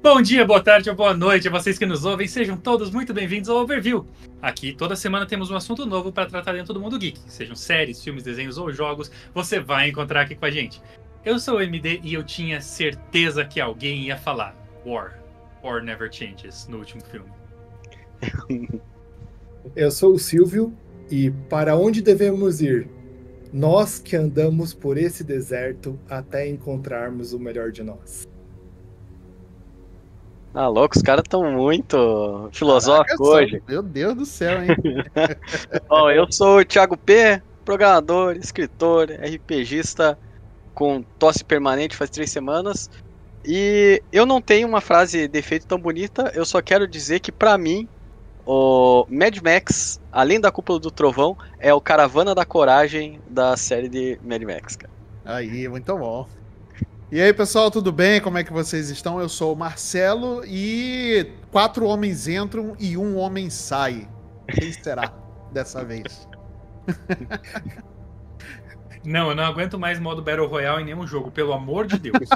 Bom dia, boa tarde ou boa noite a vocês que nos ouvem. Sejam todos muito bem-vindos ao Overview. Aqui, toda semana temos um assunto novo para tratar dentro do mundo geek. Sejam séries, filmes, desenhos ou jogos, você vai encontrar aqui com a gente. Eu sou o MD e eu tinha certeza que alguém ia falar War Never Changes no último filme. Eu sou o Silvio e para onde devemos ir? Nós que andamos por esse deserto até encontrarmos o melhor de nós. Ah, louco, os caras estão muito filosóficos hoje. Meu Deus do céu, hein? Bom, eu sou o Thiago P., programador, escritor, RPGista com tosse permanente faz 3 semanas. E eu não tenho uma frase de efeito tão bonita, eu só quero dizer que pra mim, o Mad Max, além da Cúpula do Trovão, é o Caravana da Coragem da série de Mad Max, cara. Aí, muito bom. E aí, pessoal, tudo bem? Como é que vocês estão? Eu sou o Marcelo e 4 homens entram e 1 homem sai. Quem será dessa vez? Não, eu não aguento mais modo Battle Royale em nenhum jogo, pelo amor de Deus.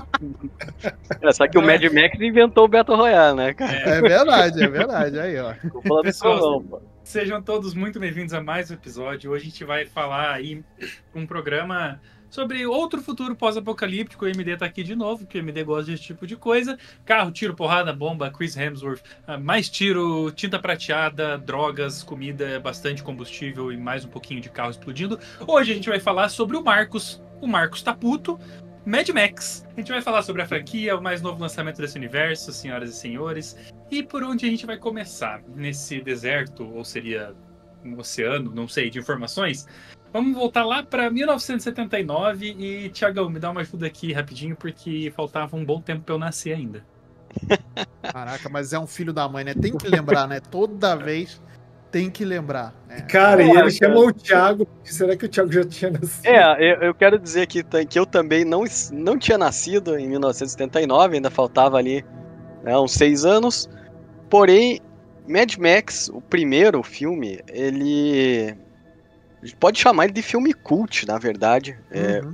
Só que o Mad Max inventou o Battle Royale, né, cara? É verdade. Aí, ó. Cúpula do Trovão, pô. Sejam todos muito bem-vindos a mais um episódio. Hoje a gente vai falar aí um programa sobre outro futuro pós-apocalíptico. O MD tá aqui de novo, porque o MD gosta desse tipo de coisa. Carro, tiro, porrada, bomba, Chris Hemsworth, mais tiro, tinta prateada, drogas, comida, bastante combustível e mais um pouquinho de carro explodindo. Hoje a gente vai falar sobre o Marcos. O Marcos tá puto. Mad Max. A gente vai falar sobre a franquia, o mais novo lançamento desse universo, senhoras e senhores. E por onde a gente vai começar? Nesse deserto, ou seria um oceano, não sei, de informações? Vamos voltar lá para 1979 e, Thiagão, me dá uma ajuda aqui rapidinho, porque faltava um bom tempo para eu nascer ainda. Caraca, mas é um filho da mãe, né? Tem que lembrar, né? Toda vez tem que lembrar. Né? Cara, e ele chamou o Thiago. Será que o Thiago já tinha nascido? Eu quero dizer aqui que eu também não tinha nascido em 1979, ainda faltava ali, né, uns 6 anos. Porém, Mad Max, o primeiro filme, ele... A gente pode chamar ele de filme cult, na verdade.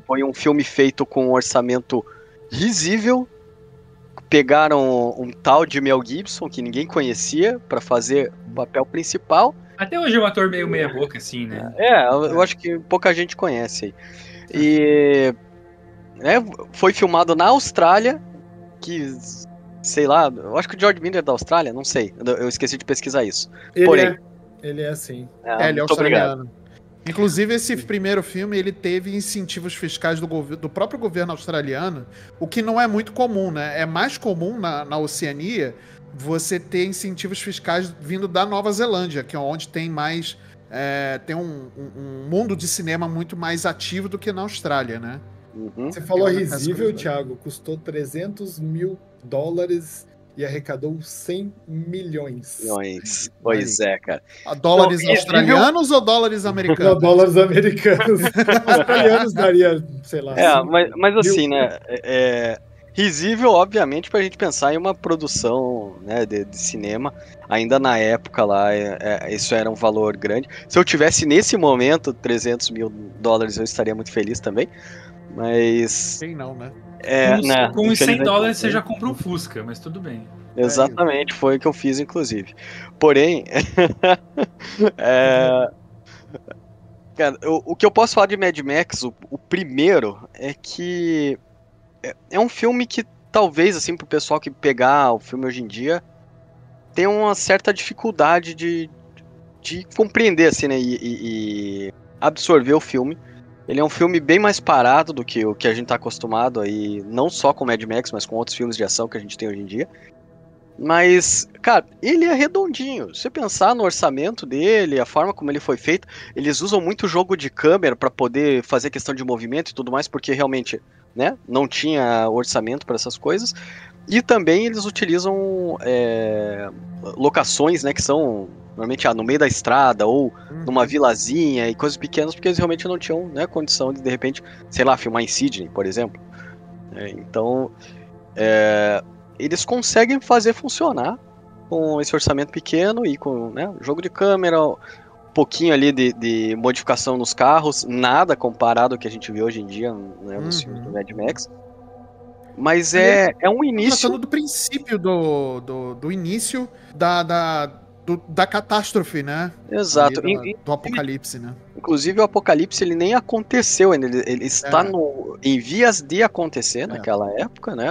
Foi um filme feito com um orçamento risível. Pegaram um tal de Mel Gibson, que ninguém conhecia, para fazer o papel principal. Até hoje é um ator meio meia-boca, assim, né? Eu acho que pouca gente conhece aí. E foi filmado na Austrália, que, sei lá, eu acho que o George Miller é da Austrália, não sei. Eu esqueci de pesquisar isso. Ele é assim. Ele é australiano. Inclusive, esse primeiro filme, ele teve incentivos fiscais do próprio governo australiano, o que não é muito comum, né? É mais comum na Oceania você ter incentivos fiscais vindo da Nova Zelândia, que é onde tem mais... tem um mundo de cinema muito mais ativo do que na Austrália, né? Você falou risível, Thiago. Custou $300 mil e arrecadou 100 milhões. Pois é, cara. Dólares australianos ou dólares americanos? Não, dólares americanos. Australianos daria, sei lá. Mas assim, né? Risível, obviamente, pra gente pensar em uma produção, né, de cinema. Ainda na época lá, isso era um valor grande. Se eu tivesse nesse momento $300 mil, eu estaria muito feliz também. Mas... Quem não, né? Com os $100 você já compra um Fusca, mas tudo bem. Exatamente, foi o que eu fiz, inclusive. Porém, cara, o que eu posso falar de Mad Max, o primeiro, é que é um filme que talvez, assim, pro pessoal que pegar o filme hoje em dia, tem uma certa dificuldade de compreender, assim, né, e absorver o filme. Ele é um filme bem mais parado do que o que a gente tá acostumado aí, não só com Mad Max, mas com outros filmes de ação que a gente tem hoje em dia. Mas, cara, ele é redondinho. Se você pensar no orçamento dele, a forma como ele foi feito, eles usam muito jogo de câmera para poder fazer questão de movimento e tudo mais, porque realmente, né, não tinha orçamento para essas coisas. E também eles utilizam locações, né, que são normalmente no meio da estrada ou numa vilazinha e coisas pequenas, porque eles realmente não tinham, né, condição de repente, sei lá, filmar em Sydney, por exemplo. Então, eles conseguem fazer funcionar com esse orçamento pequeno e com, né, jogo de câmera, um pouquinho ali de modificação nos carros, nada comparado ao que a gente vê hoje em dia, né, nos filmes do Mad Max. Mas é um Tratando início. do princípio do início da catástrofe, né? Exato. Ali do apocalipse, né? Inclusive, o apocalipse ele nem aconteceu ainda. Ele está em vias de acontecer naquela época, né?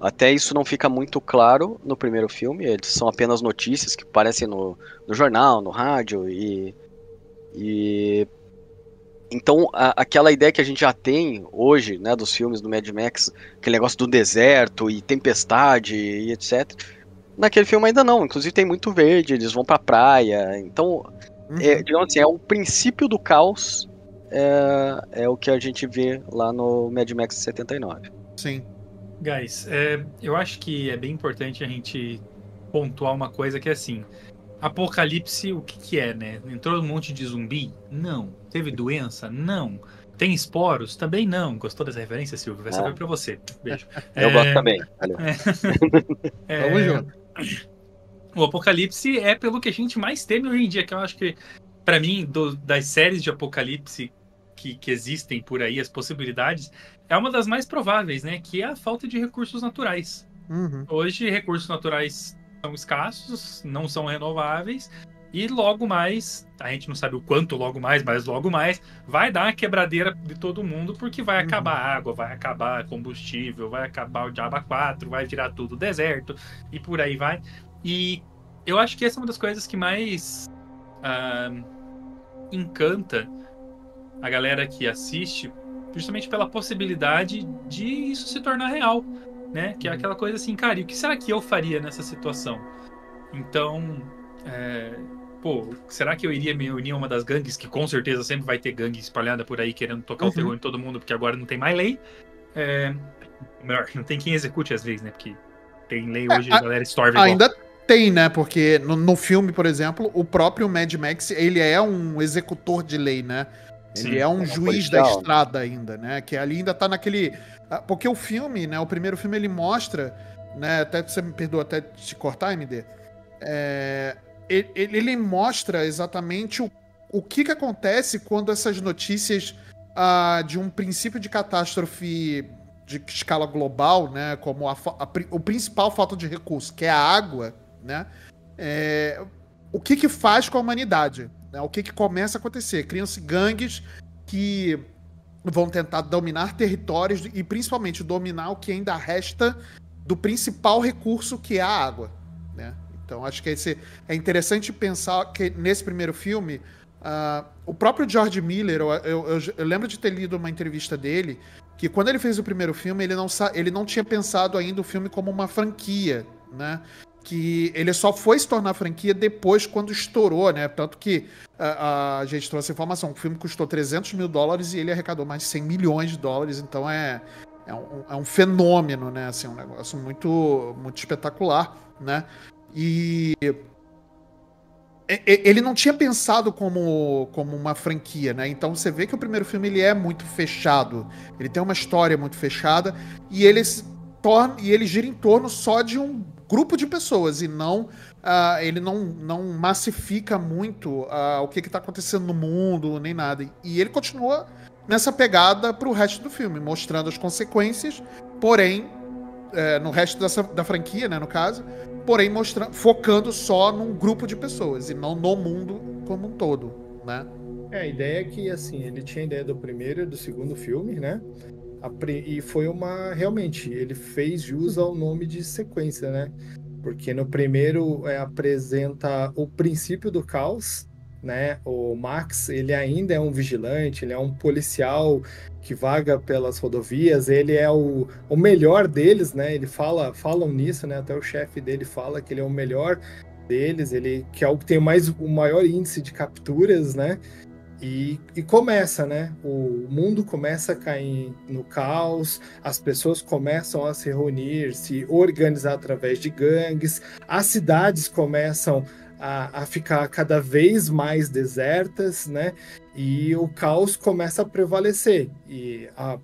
Até isso não fica muito claro no primeiro filme. Eles são apenas notícias que aparecem no jornal, no rádio e então aquela ideia que a gente já tem hoje, né, dos filmes do Mad Max, aquele negócio do deserto e tempestade e etc. Naquele filme ainda não. Inclusive tem muito verde, eles vão pra praia. Então, digamos assim, é o princípio do caos. É o que a gente vê lá no Mad Max 79. Sim. Guys, eu acho que é bem importante a gente pontuar uma coisa que é assim. Apocalipse, o que é, né? Entrou um monte de zumbi? Não. Teve doença? Não. Tem esporos? Também não. Gostou dessa referência, Silvio? Essa foi pra você. Beijo. Eu gosto também. Valeu. Tamo junto. O Apocalipse é pelo que a gente mais teme hoje em dia, que eu acho que, pra mim, das séries de Apocalipse que existem por aí, as possibilidades, é uma das mais prováveis, né? Que é a falta de recursos naturais. Hoje, recursos naturais são escassos, não são renováveis, e logo mais, a gente não sabe o quanto logo mais, mas logo mais, vai dar uma quebradeira de todo mundo, porque vai acabar a água, vai acabar combustível, vai acabar o Diaba 4, vai virar tudo deserto, e por aí vai. E eu acho que essa é uma das coisas que mais encanta a galera que assiste, justamente pela possibilidade de isso se tornar real, né? Que é aquela coisa assim, cara, e o que será que eu faria nessa situação? Então, será que eu iria me unir a uma das gangues, que com certeza sempre vai ter gangue espalhada por aí querendo tocar o terror em todo mundo, porque agora não tem mais lei. Melhor, não tem quem execute às vezes, né? Porque tem lei hoje, a galera estorva igual. Ainda tem, né? Porque no filme, por exemplo, o próprio Mad Max, ele é um executor de lei, né? Ele é um juiz da estrada ainda, né? Que ali ainda tá naquele... Porque o filme, né? O primeiro filme, ele mostra, né? Até você me perdoa até te cortar, MD. Ele mostra exatamente o que acontece quando essas notícias de um princípio de catástrofe de escala global, né? Como o principal falta de recurso, que é a água, né? O que faz com a humanidade? Né? O que começa a acontecer? Criam-se gangues que vão tentar dominar territórios e principalmente dominar o que ainda resta do principal recurso, que é a água, né? Então acho que é interessante pensar que nesse primeiro filme o próprio George Miller, eu lembro de ter lido uma entrevista dele, que quando ele fez o primeiro filme, ele não tinha pensado ainda o filme como uma franquia, né? Que ele só foi se tornar franquia depois, quando estourou, né? Tanto que a gente trouxe a informação, o filme custou $300 mil e ele arrecadou mais de $100 milhões, então é um fenômeno, né? Assim, um negócio muito, muito espetacular, né? E ele não tinha pensado como uma franquia, né? Então você vê que o primeiro filme ele é muito fechado, ele tem uma história muito fechada e ele gira em torno só de um grupo de pessoas e não ele não massifica muito o que está acontecendo no mundo nem nada. E ele continua nessa pegada para o resto do filme, mostrando as consequências, porém no resto da franquia, né, no caso, porém focando só num grupo de pessoas e não no mundo como um todo, né? A ideia é que, assim, ele tinha a ideia do primeiro e do segundo filme, né? E foi realmente, ele fez jus ao nome de sequência, né? Porque no primeiro apresenta o princípio do caos, né? O Max, ele ainda é um vigilante, ele é um policial que vaga pelas rodovias, ele é o melhor deles, né? Ele falam nisso, né? Até o chefe dele fala que ele é o melhor deles, ele que é o que tem o maior índice de capturas, né? E começa, né? O mundo começa a cair no caos, as pessoas começam a se reunir, se organizar através de gangues, as cidades começam a ficar cada vez mais desertas, né? E o caos começa a prevalecer. E a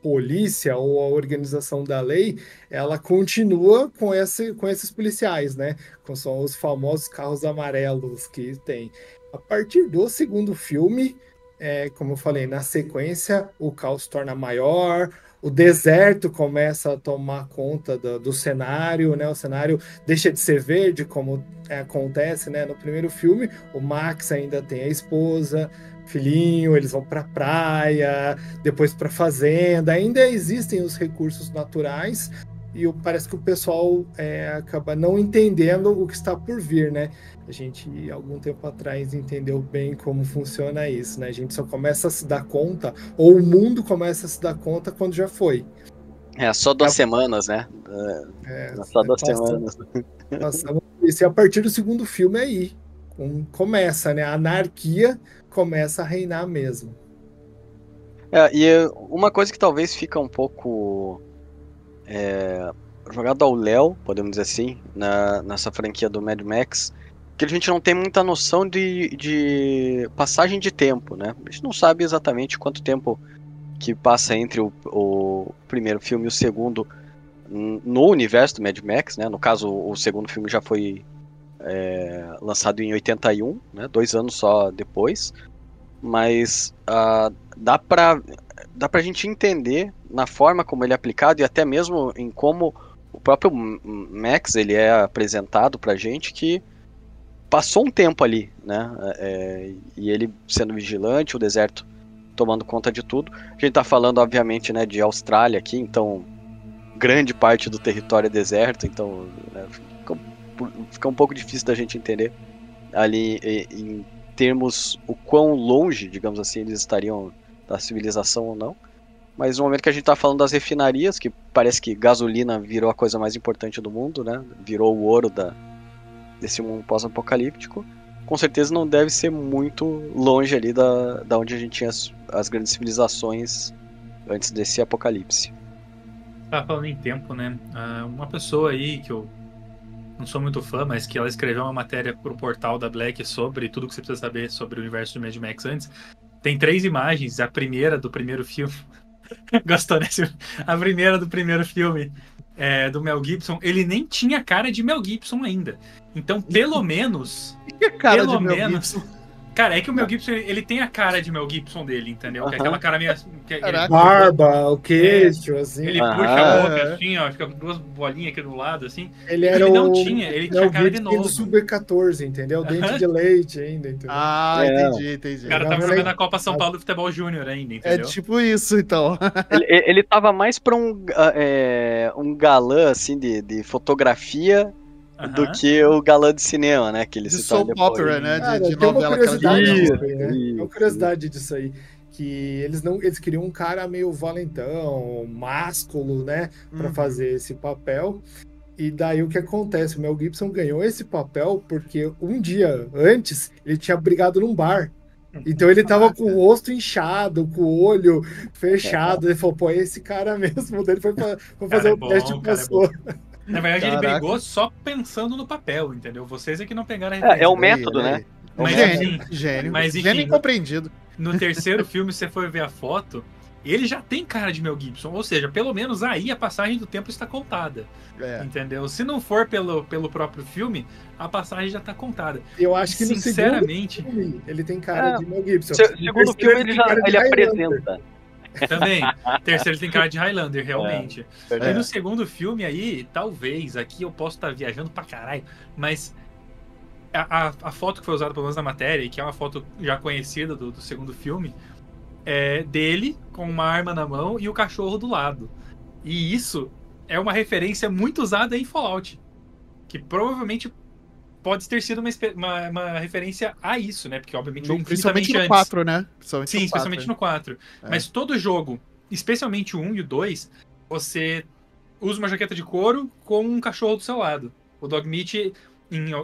polícia ou a organização da lei, ela continua com esses policiais, né? São os famosos carros amarelos que tem. A partir do segundo filme, como eu falei, na sequência, o caos torna maior, o deserto começa a tomar conta do cenário, né? O cenário deixa de ser verde, como acontece, né? No primeiro filme, o Max ainda tem a esposa, filhinho, eles vão para praia, depois para fazenda, ainda existem os recursos naturais e parece que o pessoal acaba não entendendo o que está por vir, né? A gente, algum tempo atrás, entendeu bem como funciona isso, né? A gente só começa a se dar conta, ou o mundo começa a se dar conta quando já foi. Só 2 semanas, né? Só 2 semanas. Passamos isso. E a partir do segundo filme aí, começa, né? A anarquia começa a reinar mesmo. E uma coisa que talvez fica um pouco jogado ao léu, podemos dizer assim, nessa franquia do Mad Max, que a gente não tem muita noção de passagem de tempo, né? A gente não sabe exatamente quanto tempo que passa entre o primeiro filme e o segundo no universo do Mad Max, né? No caso, o segundo filme já foi lançado em 81, né? 2 anos só depois. Mas dá pra gente entender na forma como ele é aplicado e até mesmo em como o próprio Max ele é apresentado pra gente, que passou um tempo ali, né? E ele sendo vigilante, o deserto tomando conta de tudo. A gente tá falando, obviamente, né, de Austrália aqui, então grande parte do território é deserto, então fica um pouco difícil da gente entender ali em termos o quão longe, digamos assim, eles estariam da civilização ou não. Mas no momento que a gente tá falando das refinarias, que parece que gasolina virou a coisa mais importante do mundo, né? Virou o ouro desse mundo pós-apocalíptico, com certeza não deve ser muito longe ali da onde a gente tinha as grandes civilizações antes desse apocalipse. Tá falando em tempo, né? Uma pessoa aí que eu não sou muito fã, mas que ela escreveu uma matéria pro portal da Black sobre tudo que você precisa saber sobre o universo do Mad Max antes. Tem 3 imagens, a primeira do primeiro filme. Gostou, né? A primeira do primeiro filme do Mel Gibson, ele nem tinha cara de Mel Gibson ainda. Então, pelo menos... cara de Mel Gibson? Cara, é que o Mel Gibson, ele tem a cara de Mel Gibson dele, entendeu? Que é aquela cara meio... Barba, o queixo, assim. Ele puxa a boca assim, ó, fica com 2 bolinhas aqui do lado, assim. Ele não tinha, ele tinha cara de novo. Do Super 14, entendeu? Dente de leite ainda, entendeu? Entendi. O cara tava jogando a Copa São Paulo do Futebol Júnior ainda, entendeu? É tipo isso, então. Ele tava mais pra um galã, assim, de fotografia do que o galã de cinema, né? Que ele de soap opera, né? De tem novela. Uma curiosidade disso aí. Que eles queriam um cara meio valentão, másculo, né? Pra fazer esse papel. E daí o que acontece? O Mel Gibson ganhou esse papel porque um dia antes ele tinha brigado num bar. Então ele tava com o rosto inchado, com o olho fechado. Ele falou, pô, é esse cara mesmo. Daí ele foi fazer o teste e passou. Na verdade, ele brigou só pensando no papel, entendeu? Vocês é que não pegaram a referência. É o método, né? Mas, gênio. Mas, enfim, gênio incompreendido. No terceiro filme, você for ver a foto, ele já tem cara de Mel Gibson. Ou seja, pelo menos aí a passagem do tempo está contada. Entendeu? Se não for pelo próprio filme, a passagem já está contada. Eu acho que sinceramente, no segundo filme, ele tem cara de Mel Gibson. Segundo filme, ele apresenta. Também. Terceiro tem cara de Highlander, realmente. E no segundo filme aí, talvez, aqui eu posso estar viajando pra caralho, mas a foto que foi usada pelo menos na matéria, e que é uma foto já conhecida do segundo filme, é dele com uma arma na mão e o cachorro do lado. E isso é uma referência muito usada em Fallout, que provavelmente pode ter sido uma referência a isso, né? Porque, obviamente, principalmente no 4, né? Sim, especialmente no 4. Mas todo jogo, especialmente o 1 e o 2, você usa uma jaqueta de couro com um cachorro do seu lado. O Dogmeat,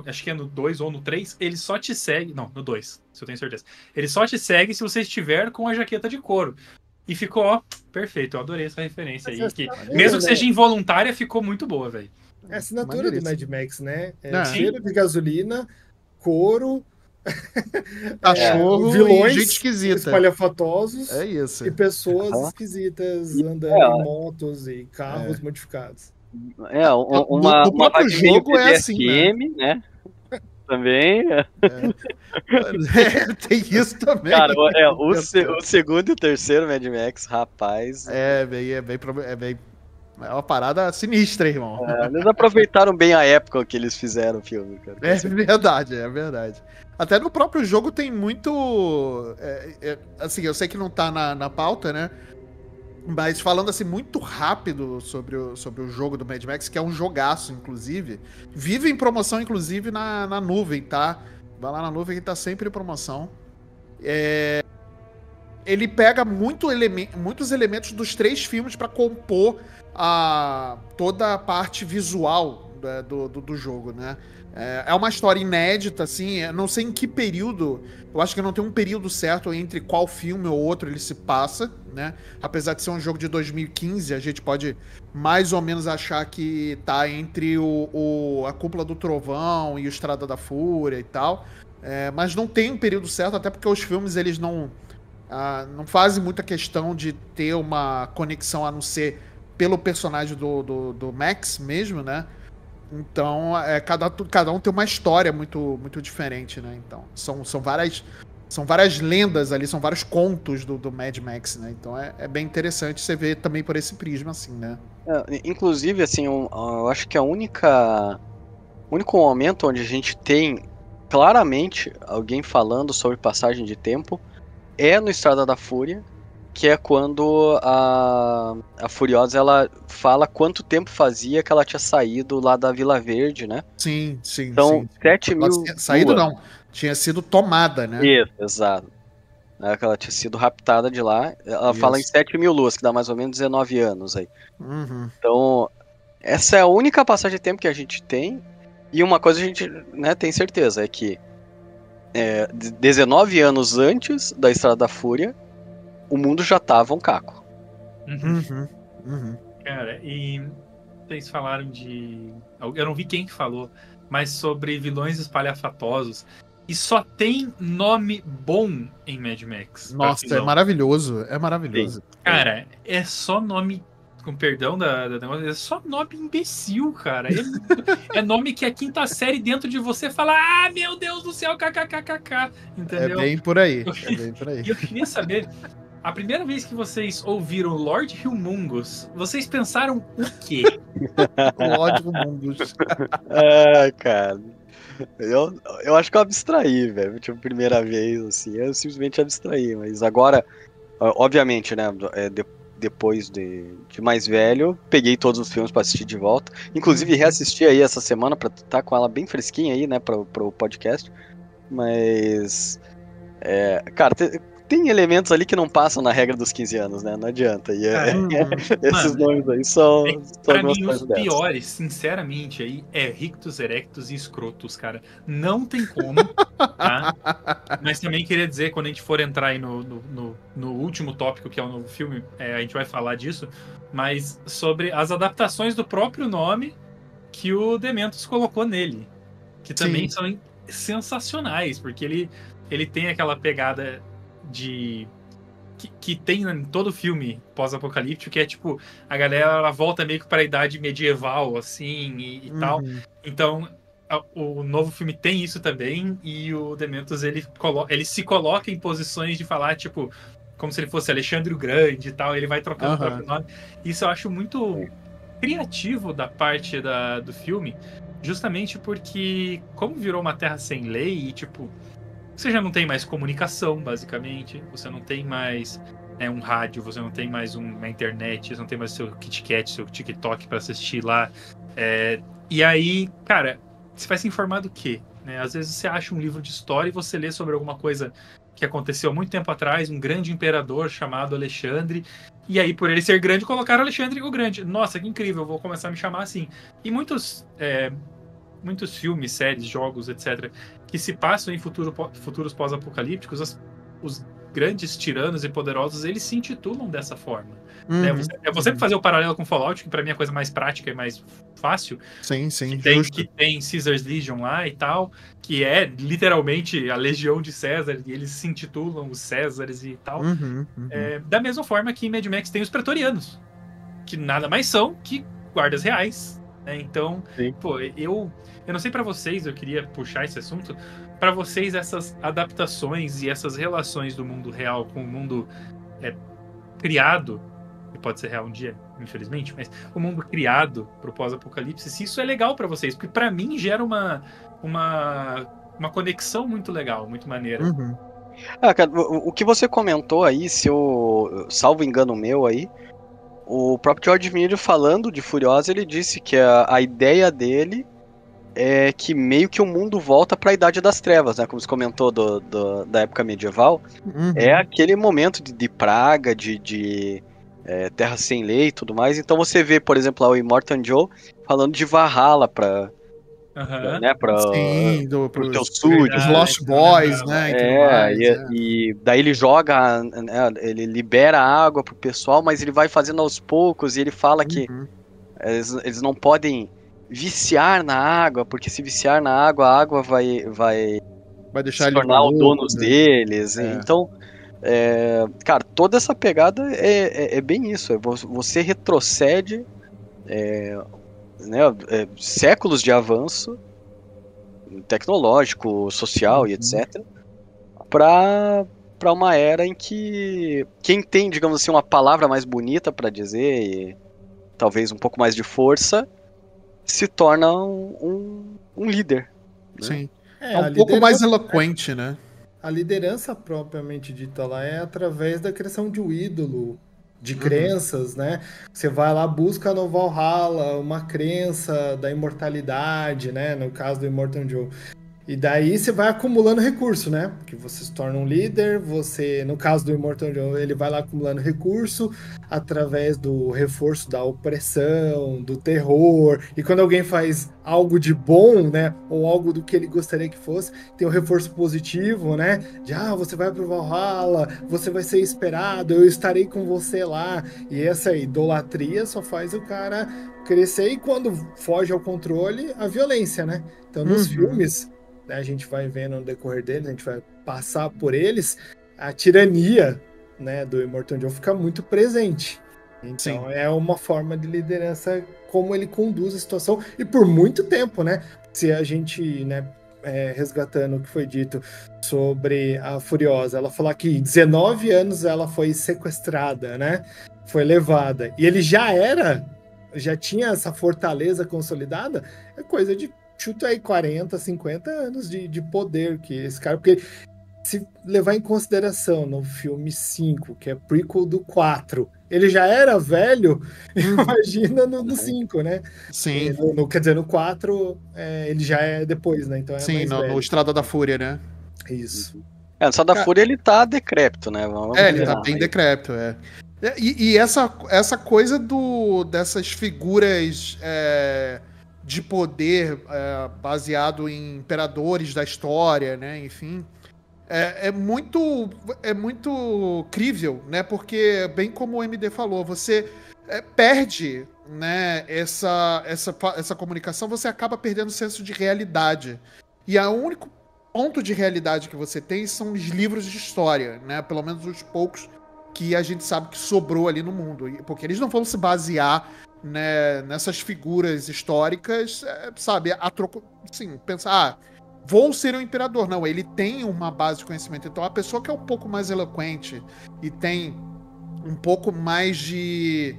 acho que é no 2 ou no 3, ele só te segue... Não, no 2, se eu tenho certeza. Ele só te segue se você estiver com a jaqueta de couro. E ficou, ó, perfeito. Eu adorei essa referência aí. Que, mesmo que seja involuntária, ficou muito boa, velho. É a assinatura do Mad Max, né? Cheiro de gasolina, couro, cachorro, vilões, gente esquisita, espalhafatosos isso. E pessoas esquisitas andando em motos e carros modificados. O próprio jogo é assim, né? também. Tem isso também. Cara, o segundo e o terceiro Mad Max, rapaz. É uma parada sinistra, irmão. Eles aproveitaram bem a época que eles fizeram o filme, cara. É verdade. Até no próprio jogo tem muito. Assim, eu sei que não tá na pauta, né? Mas falando assim muito rápido sobre o jogo do Mad Max, que é um jogaço, inclusive. Vive em promoção, inclusive, na nuvem, tá? Vai lá na nuvem que tá sempre em promoção. Ele pega muitos elementos dos 3 filmes pra compor toda a parte visual do jogo, né? É uma história inédita, assim, eu não sei em que período, eu acho que não tem um período certo entre qual filme ou outro ele se passa, né? Apesar de ser um jogo de 2015, a gente pode mais ou menos achar que tá entre a Cúpula do Trovão e o Estrada da Fúria e tal, mas não tem um período certo, até porque os filmes, eles não fazem muita questão de ter uma conexão a não ser pelo personagem do Max mesmo, né? Então, cada um tem uma história muito, muito diferente, né? Então, são várias lendas ali, são vários contos do Mad Max, né? Então, é bem interessante você ver também por esse prisma, assim, né? Inclusive, assim, eu acho que o único momento onde a gente tem claramente alguém falando sobre passagem de tempo é no Estrada da Fúria, que é quando a Furiosa, ela fala quanto tempo fazia que ela tinha saído lá da Vila Verde, né? Sim. Então, 7 mil... Saído não, tinha sido tomada, né? Isso, exato. Que ela tinha sido raptada de lá. Ela fala em 7 mil luas, que dá mais ou menos 19 anos aí. Uhum. Então, essa é a única passagem de tempo que a gente tem. E uma coisa a gente, né, tem certeza, é que 19 anos antes da Estrada da Fúria, o mundo já tava um caco. Uhum. Cara, e vocês falaram eu não vi quem falou, mas sobre vilões espalhafatosos. E só tem nome bom em Mad Max. Nossa, é maravilhoso. Sim. Cara, é só nome, com perdão da negócio, é só nome imbecil, cara. É nome que a quinta série dentro de você fala, meu Deus do céu, kkkk, entendeu? É bem por aí. E eu queria saber, a primeira vez que vocês ouviram Lord Humongous, vocês pensaram o quê? Lord Humongous. Cara. Eu acho que eu abstraí, velho. Tipo, primeira vez, assim, eu simplesmente abstraí. Mas agora, obviamente, né, depois de mais velho, peguei todos os filmes pra assistir de volta. Inclusive, reassisti aí essa semana pra estar com ela bem fresquinha aí, né, pro podcast. Mas, cara, tem elementos ali que não passam na regra dos 15 anos, né? Não adianta. E esses nomes aí são pra mim, os piores, sinceramente, aí é Rictus, Erectus e Scrotus, cara. Não tem como, tá? Mas também queria dizer, quando a gente for entrar aí no último tópico, que é o novo filme, a gente vai falar disso, mas sobre as adaptações do próprio nome que o Dementos colocou nele. Que também são sensacionais, porque ele tem aquela pegada que tem em todo filme pós-apocalíptico, que é tipo, a galera ela volta meio que pra idade medieval, assim, e tal. Então, o novo filme tem isso também, e o Dementos, ele se coloca em posições de falar, tipo, como se ele fosse Alexandre o Grande e tal, ele vai trocando o próprio nome. Isso eu acho muito criativo da parte do filme, justamente porque, como virou uma terra sem lei, e tipo, você já não tem mais comunicação, basicamente. Você não tem mais um rádio, você não tem mais uma internet, você não tem mais seu KitKat, seu TikTok pra assistir lá. E aí, cara, você vai se informar do quê? Né? Às vezes você acha um livro de história e você lê sobre alguma coisa que aconteceu há muito tempo atrás, um grande imperador chamado Alexandre, e aí, por ele ser grande, colocaram Alexandre o Grande. Nossa, que incrível, eu vou começar a me chamar assim. E muitos filmes, séries, jogos, etc., que se passam em futuros pós-apocalípticos, os grandes tiranos e poderosos, eles se intitulam dessa forma. Né? Eu vou sempre fazer o paralelo com Fallout, que pra mim é a coisa mais prática e mais fácil. Sim, que tem Caesar's Legion lá e tal, que é literalmente a Legião de César, e eles se intitulam os Césares e tal. Da mesma forma que em Mad Max tem os Pretorianos, que nada mais são que guardas reais né? Então, Sim. pô, eu não sei pra vocês, eu queria puxar esse assunto, pra vocês essas adaptações e essas relações do mundo real com o mundo criado, que pode ser real um dia, infelizmente, mas o mundo criado pro pós-apocalipse, se isso é legal pra vocês, porque pra mim gera uma conexão muito legal, muito maneira. Uhum. Cara, o que você comentou aí, se eu salvo engano meu aí, o próprio George Miller falando de Furiosa, ele disse que a ideia dele é que meio que o mundo volta para a Idade das Trevas, né? Como você comentou da época medieval. Uhum. É aquele momento de praga, de terra sem lei e tudo mais. Então você vê, por exemplo, lá o Immortan Joe falando de Valhalla para Aham. né, Sim, pros teus os súditos. Lost Boys, né? E tudo mais, E daí ele joga, né, ele libera água pro pessoal, mas ele vai fazendo aos poucos e ele fala que Uhum. eles não podem viciar na água, porque se viciar na água, a água vai Vai deixar se ele tornar o louco, dono né? deles. É. Então, cara, toda essa pegada é bem isso. Você retrocede né, séculos de avanço tecnológico, social e etc. para uma era em que quem tem, digamos assim, uma palavra mais bonita para dizer e talvez um pouco mais de força se torna um líder. Né? Sim. É a um pouco mais liderança, eloquente, né? a liderança propriamente dita lá é através da criação de um ídolo, de Uhum. crenças, né? Você vai lá, busca no Valhalla uma crença da imortalidade, né? No caso do Immortan Joe. E daí você vai acumulando recurso, né? Porque você se torna um líder, você, no caso do Immortan Joe, ele vai lá acumulando recurso através do reforço da opressão, do terror. E quando alguém faz algo de bom, né? Ou algo do que ele gostaria que fosse, tem o reforço positivo, né? De, você vai pro Valhalla, você vai ser esperado, eu estarei com você lá. E essa idolatria só faz o cara crescer e quando foge ao controle, a violência, né? Então, nos filmes, né, a gente vai vendo no decorrer deles, a gente vai passar por eles, a tirania, né, do Immortan Joe fica muito presente. Então, Sim. é uma forma de liderança, como ele conduz a situação, e por muito tempo, né? Se a gente, né, resgatando o que foi dito sobre a Furiosa, ela falou que 19 anos ela foi sequestrada, né? Foi levada. E ele já tinha essa fortaleza consolidada, é coisa de chuta aí 40, 50 anos de poder que esse cara, porque se levar em consideração no filme 5, que é prequel do 4, ele já era velho, imagina no 5, né? Sim. Quer dizer, no 4, ele já é depois, né? Então é Sim, mais no velho. Estrada da Fúria, né? Isso. Só da Fúria ele tá decrépito, né? Vamos Ele combinar tá bem aí. decrépito, E essa coisa dessas figuras de poder baseado em imperadores da história, né? Enfim, é muito crível, né? Porque, bem como o MD falou, você perde, né, essa comunicação, você acaba perdendo o senso de realidade. E o único ponto de realidade que você tem são os livros de história, né? Pelo menos os poucos que a gente sabe que sobrou ali no mundo. Porque eles não vão se basear, né, nessas figuras históricas, sabe, a troco. Assim, pensar, vou ser um imperador. Não, ele tem uma base de conhecimento. Então, a pessoa que é um pouco mais eloquente e tem um pouco mais de,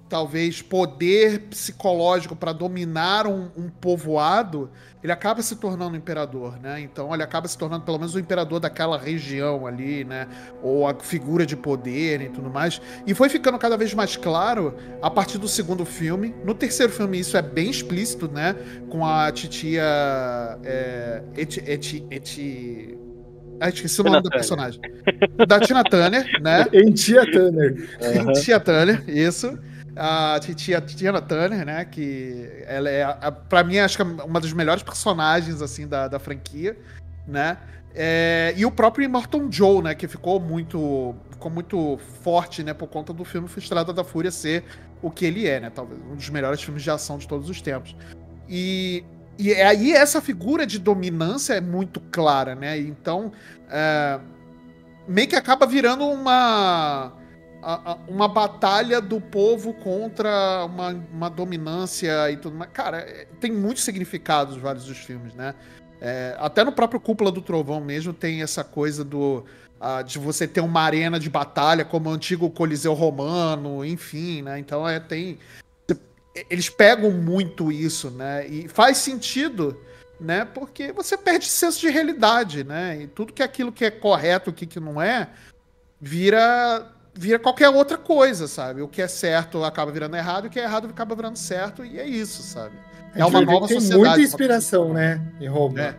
talvez, poder psicológico para dominar um povoado, ele acaba se tornando imperador, né? Então ele acaba se tornando pelo menos o imperador daquela região ali, né? Ou a figura de poder e tudo mais. E foi ficando cada vez mais claro a partir do segundo filme. No terceiro filme isso é bem explícito, né? Com a titia esqueci o nome da personagem. Da Tina Turner, né? Tia Turner. Tia Turner, isso. A titia Tina Turner, né? Que ela é, pra mim, acho que é uma das melhores personagens, assim, da franquia, né? E o próprio Immortan Joe, né? Que ficou muito forte, né? Por conta do filme Estrada da Fúria ser o que ele é, né? Talvez um dos melhores filmes de ação de todos os tempos. E aí essa figura de dominância é muito clara, né? Então, meio que acaba virando uma batalha do povo contra uma dominância e tudo mais. Cara, tem muitos significados vários dos filmes, né? Até no próprio Cúpula do Trovão mesmo tem essa coisa de você ter uma arena de batalha como o antigo Coliseu Romano, enfim, né? Então eles pegam muito isso, né? E faz sentido, né? Porque você perde senso de realidade, né? E tudo que aquilo que é correto, o que não é, vira qualquer outra coisa, sabe? O que é certo acaba virando errado, o que é errado acaba virando certo, e é isso, sabe? É uma nova sociedade. Tem muita inspiração, né, em Roma.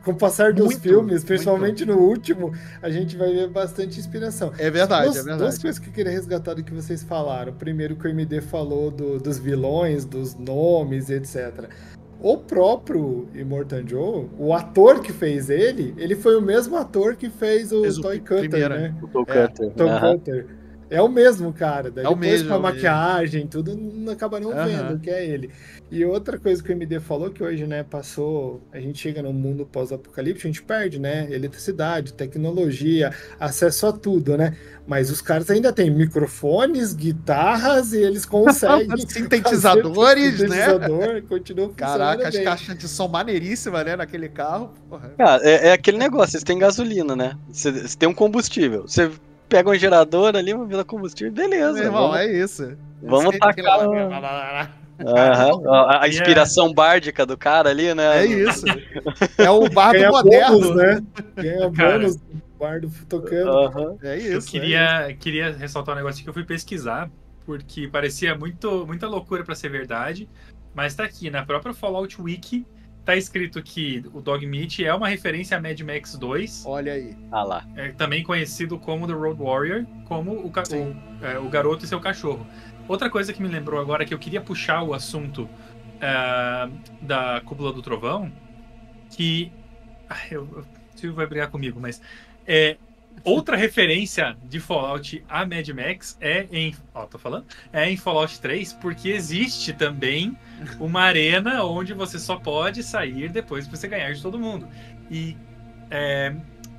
Com o passar dos filmes, principalmente no último, a gente vai ver bastante inspiração. É verdade, é verdade. Duas coisas que eu queria resgatar do que vocês falaram. Primeiro, que o MD falou dos vilões, dos nomes, etc. O próprio Immortan Joe, o ator que fez ele foi o mesmo ator que fez o Toy Cutter, né? O Toy Cutter. Tom Cutter. É o mesmo cara. Daí depois mesmo, com a maquiagem, tudo, não acaba não vendo que é ele. E outra coisa que o MD falou, que hoje, né, a gente chega num mundo pós-apocalíptico, a gente perde, né, eletricidade, tecnologia, acesso a tudo, né, mas os caras ainda têm microfones, guitarras, e eles conseguem... Sintetizadores, né? Continua funcionando. Caraca, as caixas de som maneiríssimas, né, naquele carro. Porra. Cara, é aquele negócio, vocês têm gasolina, né, você tem um combustível, você pega um gerador ali, uma vila combustível, beleza. Meu irmão, é isso. Vamos tacar... A inspiração bárdica do cara ali, né? É isso. É o bardo moderno, bônus, né? Ganha bônus do bardo tocando. É isso. Eu queria ressaltar um negócio que eu fui pesquisar, porque parecia muita loucura pra ser verdade, mas tá aqui, na própria Fallout Wiki, tá escrito que o Dogmeat é uma referência a Mad Max 2. Olha aí. Lá. Também conhecido como The Road Warrior, como o garoto e seu cachorro. Outra coisa que me lembrou agora, que eu queria puxar o assunto da Cúpula do Trovão, que... o Silvio vai brigar comigo, mas... outra referência de Fallout a Mad Max é em Fallout 3, porque existe também uma arena onde você só pode sair depois que você ganhar de todo mundo. E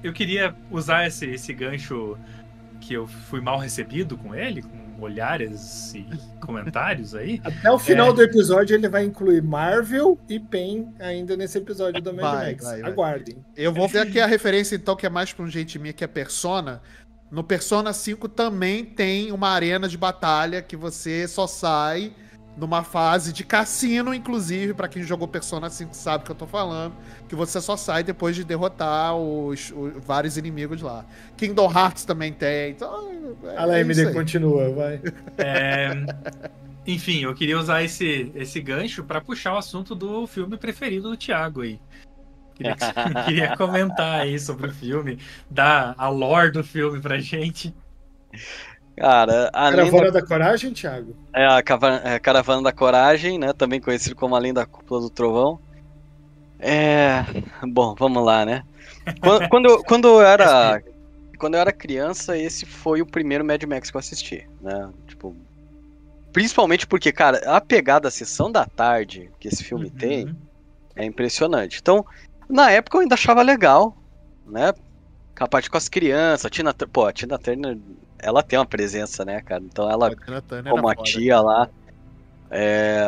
eu queria usar esse gancho que eu fui mal recebido com ele, com olhares e comentários aí. Até o final do episódio ele vai incluir Marvel e PEN ainda nesse episódio da Mad Max. Aguardem. Eu vou ver aqui a referência então, que é mais pra um jeitinho que é Persona. No Persona 5 também tem uma arena de batalha que você só sai numa fase de cassino, inclusive, pra quem jogou Persona 5 sabe o que eu tô falando, que você só sai depois de derrotar os vários inimigos lá. Kingdom Hearts também tem, então... A MD continua, vai. Enfim, eu queria usar esse gancho pra puxar o assunto do filme preferido do Thiago aí. Queria comentar aí sobre o filme, dar a lore do filme pra gente. Cara, Caravana da Coragem, Thiago? A Caravana da Coragem, né? Também conhecido como Além da Cúpula do Trovão. Bom, vamos lá, né? Quando eu era criança, esse foi o primeiro Mad Max que eu assisti, né? Tipo, principalmente porque, cara, a pegada da sessão da tarde que esse filme tem é impressionante. Então, na época eu ainda achava legal, né? A parte com as crianças, a Tina Turner, ela tem uma presença, né, cara? Então ela, como a tia lá.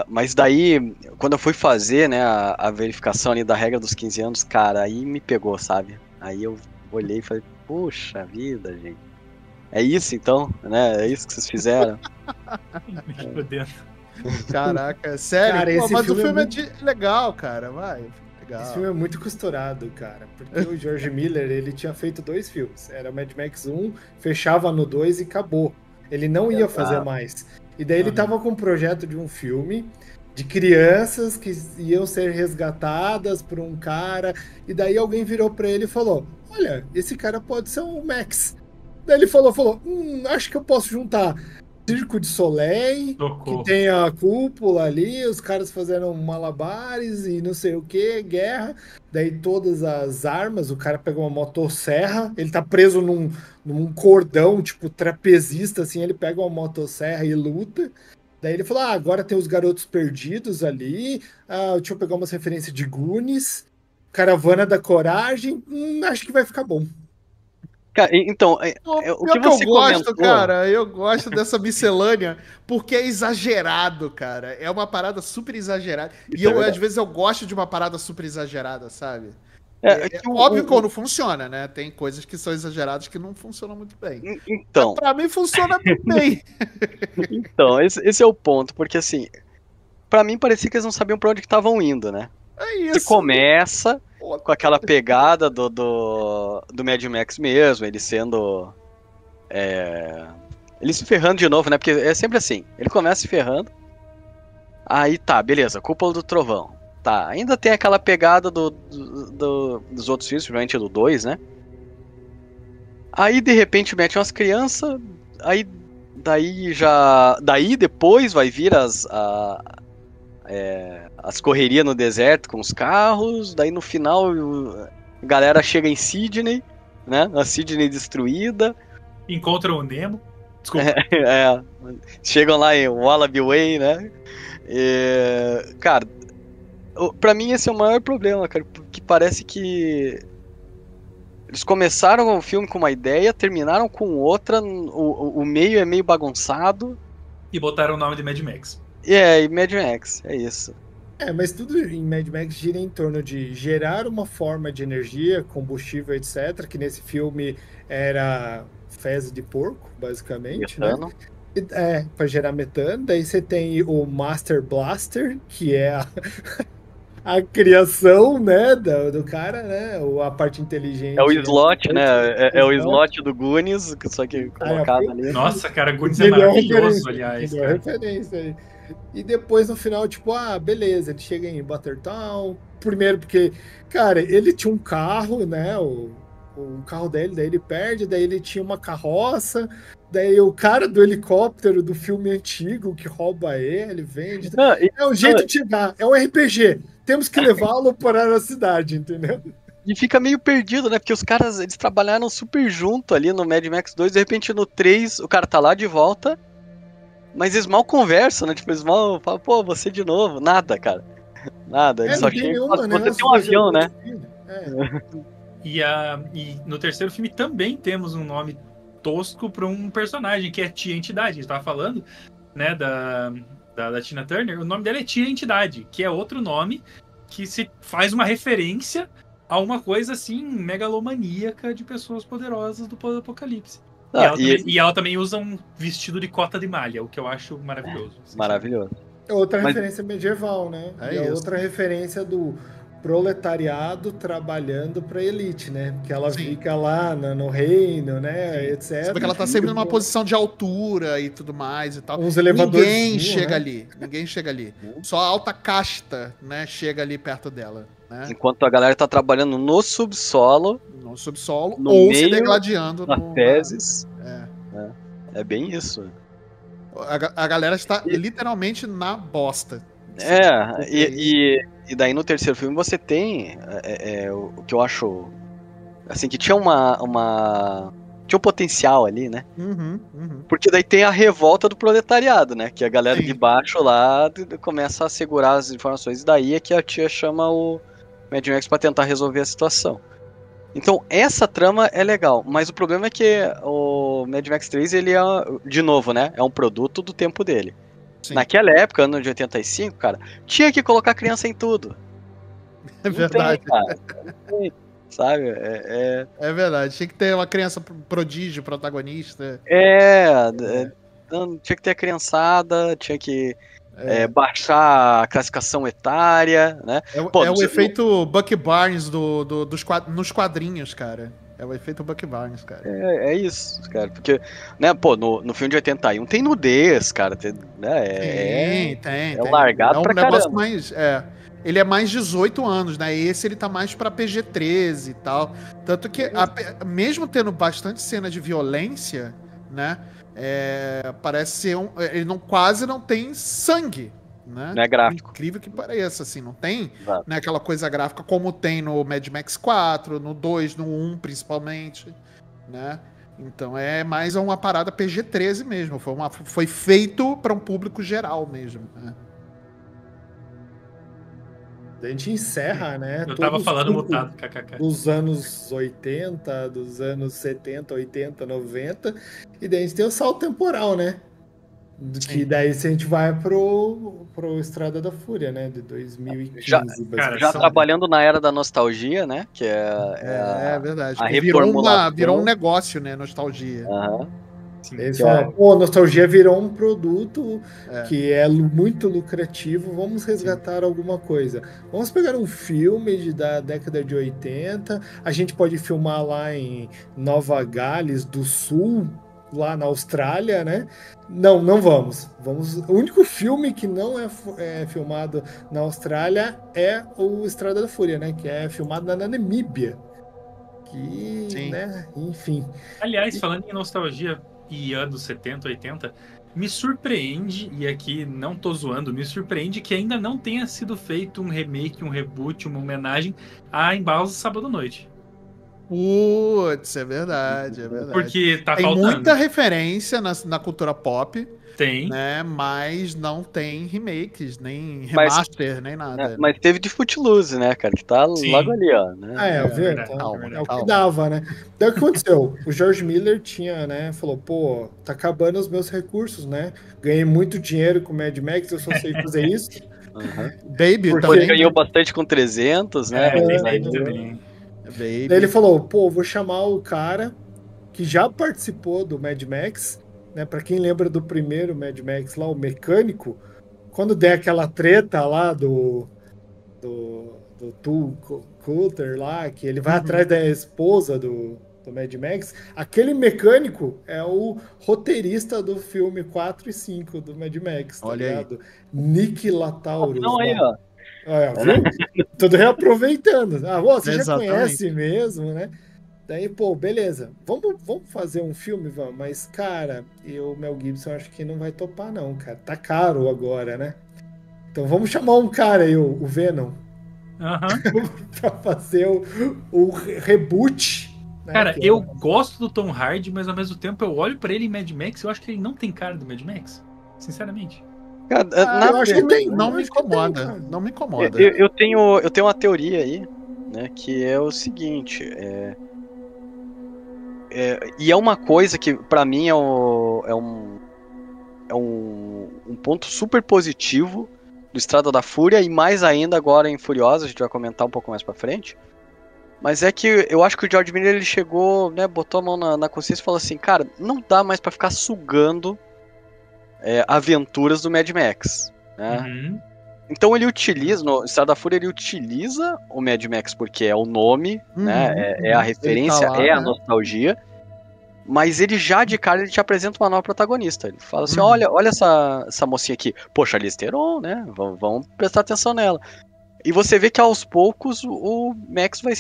Mas daí, quando eu fui fazer, né, a verificação ali da regra dos 15 anos, cara, aí me pegou, sabe? Aí eu olhei e falei, puxa vida, gente. É isso então, né? É isso que vocês fizeram? Meu Deus. Caraca, sério? Cara, mas o filme é legal, cara, vai. Esse filme é muito costurado, cara, porque o George Miller, ele tinha feito 2 filmes, era Mad Max 1, fechava no 2 e acabou. Ele não ia fazer mais. E daí ele tava com um projeto de um filme de crianças que iam ser resgatadas por um cara, e daí alguém virou pra ele e falou, olha, esse cara pode ser um Max. Daí ele falou, acho que eu posso juntar Circo de Soleil, que tem a cúpula ali, os caras fazendo malabares e não sei o que, guerra, daí todas as armas, o cara pegou uma motosserra, ele tá preso num cordão, tipo trapezista, assim, ele pega uma motosserra e luta, daí ele falou, agora tem os garotos perdidos ali, deixa eu pegar umas referências de Goonies, Caravana da Coragem, acho que vai ficar bom. Cara, então, o que você eu gosto, comentou... cara, eu gosto dessa miscelânea porque é exagerado, cara. É uma parada super exagerada. Isso E é eu, às verdade. vezes, eu gosto de uma parada super exagerada, sabe? É, É que óbvio que quando funciona, né? Tem coisas que são exageradas que não funcionam muito bem. Mas então, pra mim funciona bem. então esse é o ponto, porque assim, pra mim parecia que eles não sabiam pra onde que estavam indo, né? É Você isso. começa com aquela pegada do Mad Max mesmo, ele sendo. Ele se ferrando de novo, né? Porque é sempre assim. Ele começa se ferrando. Aí tá, beleza, Cúpula do Trovão. Tá, ainda tem aquela pegada dos outros filmes, principalmente do 2, né? Aí de repente mete umas crianças. Aí daí já. Daí depois vai vir as correrias no deserto com os carros. Daí no final a galera chega em Sydney, né? A Sydney destruída. Encontram o Nemo. Desculpa. Chegam lá em Wallaby Way, né? Cara, pra mim esse é o maior problema, cara, porque parece que eles começaram o filme com uma ideia, terminaram com outra, o meio é meio bagunçado. E botaram o nome de Mad Max. E Mad Max, é isso. Mas tudo em Mad Max gira em torno de gerar uma forma de energia, combustível, etc., que nesse filme era fezes de porco, basicamente, Metano. né? Para gerar metano. Daí você tem o Master Blaster, que é a criação, né, do cara, né? A parte inteligente. É o slot, né? É o slot. slot do Goonies, só que colocado ali. Nossa, cara, Goonies é maravilhoso, aliás. Entendeu a referência aí. E depois no final, tipo, beleza, ele chega em Buttertown. Primeiro porque, cara, ele tinha um carro, né? O carro dele, daí ele perde, daí ele tinha uma carroça, daí o cara do helicóptero do filme antigo que rouba ele, vende. É um jeito de chegar, é um RPG. Temos que levá-lo para a cidade, entendeu? E fica meio perdido, né? Porque os caras, eles trabalharam super junto ali no Mad Max 2, de repente no 3 o cara tá lá de volta, mas eles mal conversam, né? Tipo, eles mal falam, pô, você de novo. Nada, cara. Nada. Eles só chegam e falam, você tem um avião, né? E no terceiro filme também temos um nome tosco para um personagem, que é Tia Entidade. A gente tava falando, né, da Tina Turner. O nome dela é Tia Entidade, que é outro nome que se faz uma referência a uma coisa, assim, megalomaníaca de pessoas poderosas do pós-apocalipse. E ela também usa um vestido de cota de malha, o que eu acho maravilhoso. Maravilhoso. Outra referência medieval, né? Outra referência do proletariado trabalhando para elite, né? Porque ela fica lá no reino, né? Etc. Sabe que ela tá sempre numa posição de altura e tudo mais e tal. Uns elevadores. Ninguém chega ali. Ninguém chega ali. Só a alta casta, né? Chega ali perto dela. Né? Enquanto a galera tá trabalhando no subsolo. No subsolo, no ou meio se degladiando. Das fezes. É bem isso. A galera está literalmente na bosta. E daí no terceiro filme você tem o que eu acho assim, que tinha tinha um potencial ali, né? Porque daí tem a revolta do proletariado, né? Que a galera de baixo lá começa a segurar as informações, daí é que a tia chama o Mad Max pra tentar resolver a situação. Então, essa trama é legal, mas o problema é que o Mad Max 3, ele de novo, né? É um produto do tempo dele. Sim. Naquela época, ano de 85, cara, tinha que colocar criança em tudo. É verdade. Tem, cara. Sabe? É verdade. Tinha que ter uma criança prodígio, protagonista. Tinha que ter a criançada, tinha que baixar a classificação etária, né? O efeito Bucky Barnes nos quadrinhos, cara. É o efeito Bucky Barnes, cara. É isso, cara. Porque, né, pô, no filme de 81 tem nudez, cara. Tem. Tem. Largado pra negócio caramba. Mais. Ele é mais 18 anos, né? Esse ele tá mais pra PG-13 e tal. Tanto que, mesmo tendo bastante cena de violência, né? Parece ser ele quase não tem sangue, né? Não é gráfico. Incrível que pareça, assim, não tem, né, aquela coisa gráfica como tem no Mad Max 4, no 2, no 1 principalmente, né? Então é mais uma parada PG-13 mesmo, foi feito para um público geral mesmo, né? A gente encerra, né? Eu tava todos falando os mutado, kkk. dos anos 80, dos anos 70, 80, 90, e daí a gente tem o salto temporal, né? Que daí se a gente vai pro Estrada da Fúria, né? De 2015, Já- Cara, Já são- trabalhando na era da nostalgia, né? Que É verdade. a Virou reformulação. um negócio, né? Nostalgia. Aham. sim. Eles Que falam, pô, a nostalgia virou um produto É. que é muito lucrativo, vamos resgatar alguma coisa. Vamos pegar um filme da década de 80, a gente pode filmar lá em Nova Gales do Sul, lá na Austrália, né? Não vamos. O único filme que não é filmado na Austrália é o Estrada da Fúria, né? Que é filmado na Namíbia. Que, Sim. né? Enfim. Aliás, falando em nostalgia e anos 70, 80, me surpreende, e aqui não tô zoando, me surpreende que ainda não tenha sido feito um remake, um reboot, uma homenagem a Embalos do Sábado à Noite. Putz, é verdade. Porque tá Tem faltando. muita referência na cultura pop, Tem. né? Mas não tem remakes, nem Mas- remaster, nem nada. Mas teve de Footloose, né, cara? Que tá Sim. logo ali, ó. Né? verdade, Então, calma, é o que calma. dava, né? Daí o que aconteceu? O George Miller tinha, né? Falou, pô, tá acabando os meus recursos, né? Ganhei muito dinheiro com o Mad Max, eu só sei fazer isso. Aham. Baby Porque Depois também. ganhou bastante com 300, né? É, tem Mas- Baby também. Baby. Daí ele falou, pô, vou chamar o cara que já participou do Mad Max, né? Pra quem lembra do primeiro Mad Max lá, o mecânico, quando der aquela treta lá do Tull Coulter lá, que ele vai atrás da esposa do Mad Max, aquele mecânico é o roteirista do filme 4 e 5 do Mad Max, tá Olha aí. ligado? Nick Lataurus. Não, aí, lá. ó. Olha, viu? Tudo reaproveitando. Ah, você já Exatamente. conhece mesmo, né? Daí, pô, beleza. Vamos fazer um filme, vamos. Mas, cara, o Mel Gibson acho que não vai topar, não, cara. Tá caro agora, né? Então vamos chamar um cara aí, o Venom, Aham. pra fazer o reboot. Né? Cara, Que eu é- gosto do Tom Hardy, mas ao mesmo tempo eu olho pra ele em Mad Max e eu acho que ele não tem cara do Mad Max. Sinceramente. Cara, eu acho que tem. Não eu me acho que tem, incomoda. cara. Não me incomoda. Eu tenho uma teoria aí, né? Que é o seguinte. E é uma coisa que pra mim é um ponto super positivo do Estrada da Fúria e mais ainda agora em Furiosa, a gente vai comentar um pouco mais pra frente. Mas é que eu acho que o George Miller ele chegou, né, botou a mão na consciência e falou assim, cara, não dá mais pra ficar sugando aventuras do Mad Max, né? Uhum. Então ele utiliza, no Estrada da Fúria ele utiliza o Mad Max porque é o nome, né? É a referência, Ele tá lá, é a né? nostalgia. Mas ele já de cara ele te apresenta uma nova protagonista. Ele fala assim: Uhum. olha essa mocinha aqui, pô, Charlize Theron, né? Vamos prestar atenção nela. E você vê que aos poucos o Max vai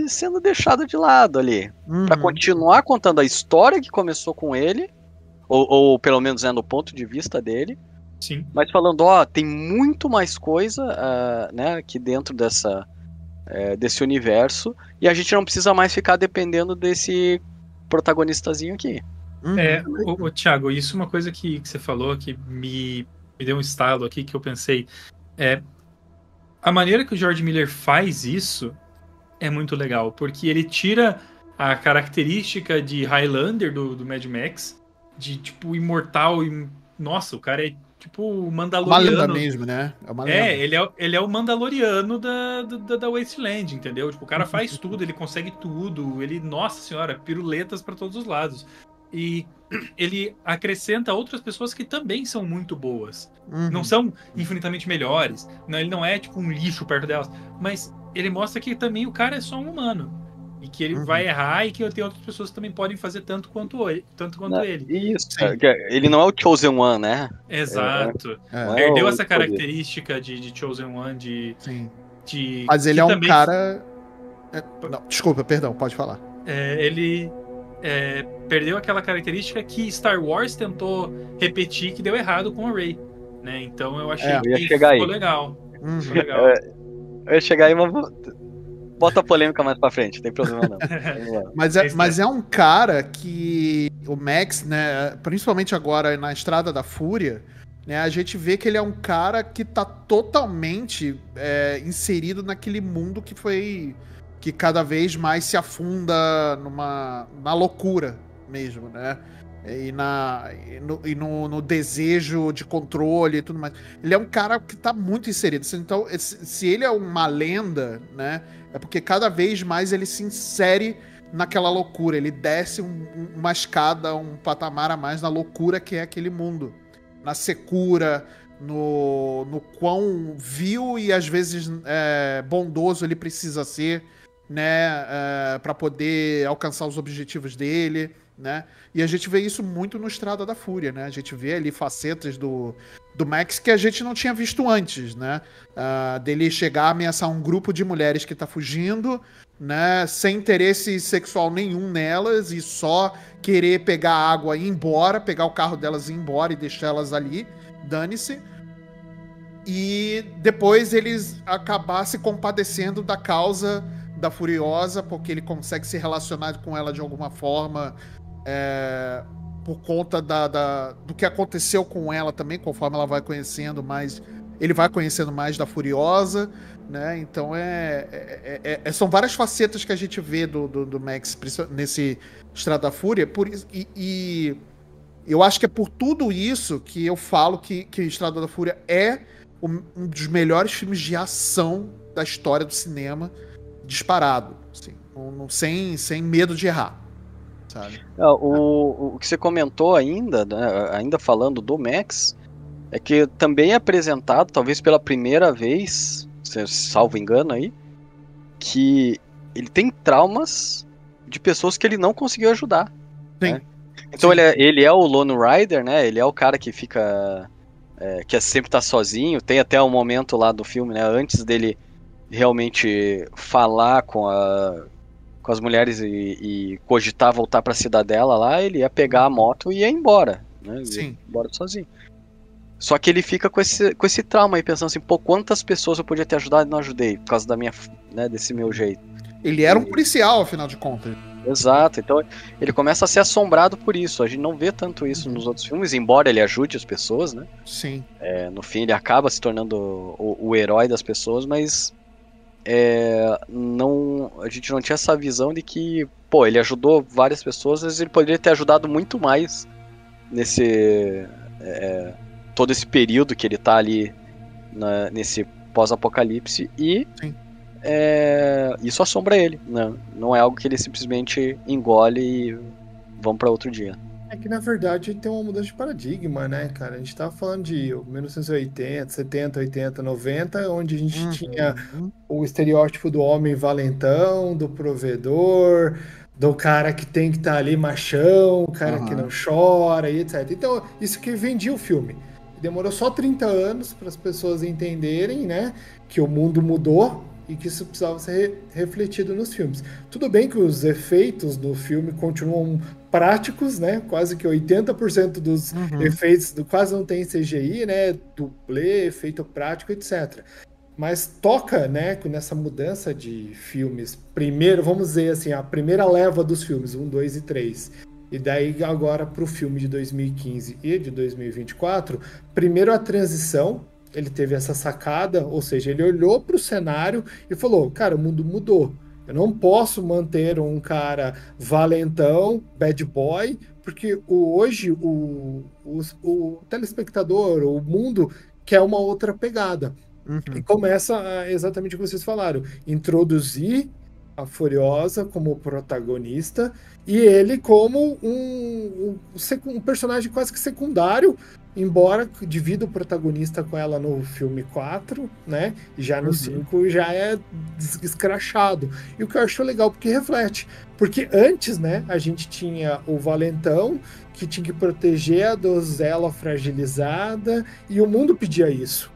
sendo deixado de lado ali. Pra continuar contando a história que começou com ele, ou pelo menos no ponto de vista dele. Sim. Mas falando, ó, tem muito mais coisa, né, aqui dentro desse universo, e a gente não precisa mais ficar dependendo desse protagonistazinho aqui. Ô, Thiago, isso é uma coisa que você falou que me deu um estalo aqui que eu pensei. A maneira que o George Miller faz isso é muito legal, porque ele tira a característica de Highlander do Mad Max, de tipo imortal e nossa, o cara é tipo o Uma Mandaloriano. lenda mesmo, né? É uma lenda. Ele é o Mandaloriano da Wasteland, entendeu? Tipo, o cara faz tudo, ele consegue tudo, ele, nossa senhora, piruletas pra todos os lados. E ele acrescenta outras pessoas que também são muito boas. Uhum. Não são infinitamente melhores, não, ele não é tipo um lixo perto delas, mas ele mostra que também o cara é só um humano. E que ele vai errar e que tem outras pessoas que também podem fazer tanto quanto ele. Isso, ele não é o Chosen One, né? Exato. É. Perdeu o essa poder. característica de Chosen One, Sim. de Mas ele que é um também- cara. Não, desculpa, perdão, pode falar. Ele perdeu aquela característica que Star Wars tentou repetir que deu errado com a Rey, né? Então eu achei eu ia que chegar ficou aí. legal. Uhum. Ficou legal. Eu ia chegar aí, mas bota a polêmica mais pra frente, não tem problema não. Vamos lá. Mas é um cara que o Max, né, principalmente agora na Estrada da Fúria, né, a gente vê que ele é um cara que tá totalmente inserido naquele mundo que cada vez mais se afunda na loucura mesmo, né? No desejo de controle e tudo mais. Ele é um cara que tá muito inserido. Então, se ele é uma lenda, né? É porque cada vez mais ele se insere naquela loucura. Ele desce uma escada, um patamar a mais na loucura que é aquele mundo. Na secura, no quão vil e às vezes bondoso ele precisa ser, né? Para poder alcançar os objetivos dele, né? E a gente vê isso muito no Estrada da Fúria, né? A gente vê ali facetas do Max que a gente não tinha visto antes, né? Dele chegar a ameaçar um grupo de mulheres que tá fugindo, né? Sem interesse sexual nenhum nelas e só querer pegar água e ir embora, pegar o carro delas e ir embora e deixar elas ali, dane-se. E depois eles acabar se compadecendo da causa da Furiosa, porque ele consegue se relacionar com ela de alguma forma, por conta do que aconteceu com ela também, conforme ela vai conhecendo mais, ele vai conhecendo mais da Furiosa, né? Então são várias facetas que a gente vê do Max nesse Estrada da Fúria, e eu acho que é por tudo isso que eu falo que Estrada da Fúria é um dos melhores filmes de ação da história do cinema, disparado, assim, sem medo de errar, sabe? O que você comentou ainda, né, ainda falando do Max, é que também é apresentado, talvez pela primeira vez, salvo engano aí, que ele tem traumas de pessoas que ele não conseguiu ajudar. Sim. Né? Então Sim. ele é o Lone Rider, né? Ele é o cara que fica... que sempre tá sozinho. Tem até um momento lá do filme, né? Antes dele realmente falar com as mulheres e cogitar voltar pra cidadela lá, ele ia pegar a moto e ia embora, né? Sim. Ia embora sozinho. Só que ele fica com esse trauma aí, pensando assim, pô, quantas pessoas eu podia ter ajudado e não ajudei, por causa desse meu jeito. Ele era um policial, afinal de contas. Exato, então ele começa a ser assombrado por isso. A gente não vê tanto isso nos outros filmes, embora ele ajude as pessoas, né? Sim. No fim ele acaba se tornando o herói das pessoas, mas a gente não tinha essa visão de que, pô, ele ajudou várias pessoas, mas ele poderia ter ajudado muito mais nesse todo esse período que ele tá ali nesse pós-apocalipse e isso assombra ele, né? Não é algo que ele simplesmente engole e vamos para outro dia. É que, na verdade, tem uma mudança de paradigma, né, cara? A gente tava falando de 1980, 70, 80, 90, onde a gente tinha o estereótipo do homem valentão, do provedor, do cara que tem que estar ali machão, o cara que não chora e etc. Então, isso que vendia o filme. Demorou só 30 anos para as pessoas entenderem, né, que o mundo mudou e que isso precisava ser refletido nos filmes. Tudo bem que os efeitos do filme continuam práticos, né? Quase que 80% dos efeitos quase não tem CGI, né? Dublê, efeito prático, etc. Mas toca, né, nessa mudança de filmes. Primeiro, vamos dizer assim, a primeira leva dos filmes, 1, 2 e 3. E daí agora para o filme de 2015 e de 2024, primeiro a transição, ele teve essa sacada, ou seja, ele olhou para o cenário e falou, cara, o mundo mudou. Eu não posso manter um cara valentão, bad boy, porque hoje o telespectador, o mundo quer uma outra pegada. E começa exatamente o que vocês falaram, introduzir a Furiosa como protagonista e ele como um personagem quase que secundário, embora divida o protagonista com ela no filme 4, né? E já no 5 já é escrachado. E o que eu acho legal, porque reflete. Porque antes, né, a gente tinha o valentão, que tinha que proteger a donzela fragilizada, e o mundo pedia isso.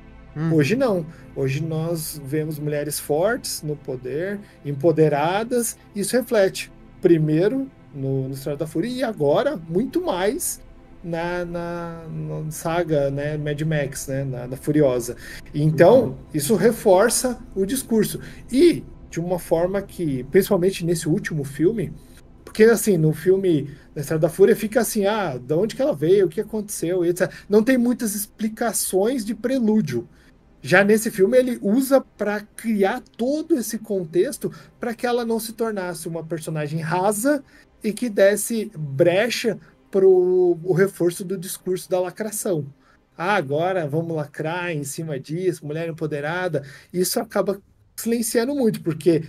Hoje não. Hoje nós vemos mulheres fortes no poder, empoderadas, e isso reflete. Primeiro no Estrada da Fúria e agora, muito mais, na saga, né, Mad Max, né, na Furiosa. Então, isso reforça o discurso. E de uma forma que, principalmente nesse último filme, porque assim, no filme da Estrada da Fúria fica assim, de onde que ela veio, o que aconteceu, e etc. Não tem muitas explicações de prelúdio. Já nesse filme ele usa para criar todo esse contexto para que ela não se tornasse uma personagem rasa e que desse brecha para o reforço do discurso da lacração. Agora vamos lacrar em cima disso, mulher empoderada. Isso acaba silenciando muito, porque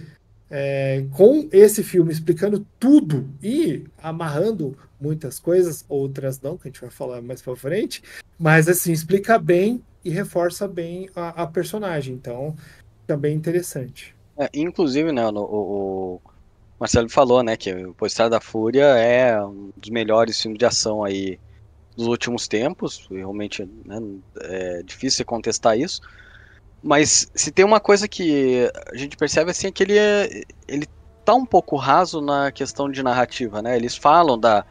com esse filme explicando tudo e amarrando muitas coisas, outras não, que a gente vai falar mais pra frente, mas assim, explica bem e reforça bem a personagem, então também interessante. Inclusive, né, o Marcelo falou, né, que o Estrada da Fúria é um dos melhores filmes de ação aí dos últimos tempos, realmente, né, é difícil você contestar isso, mas se tem uma coisa que a gente percebe assim é que ele tá um pouco raso na questão de narrativa, né? Eles falam da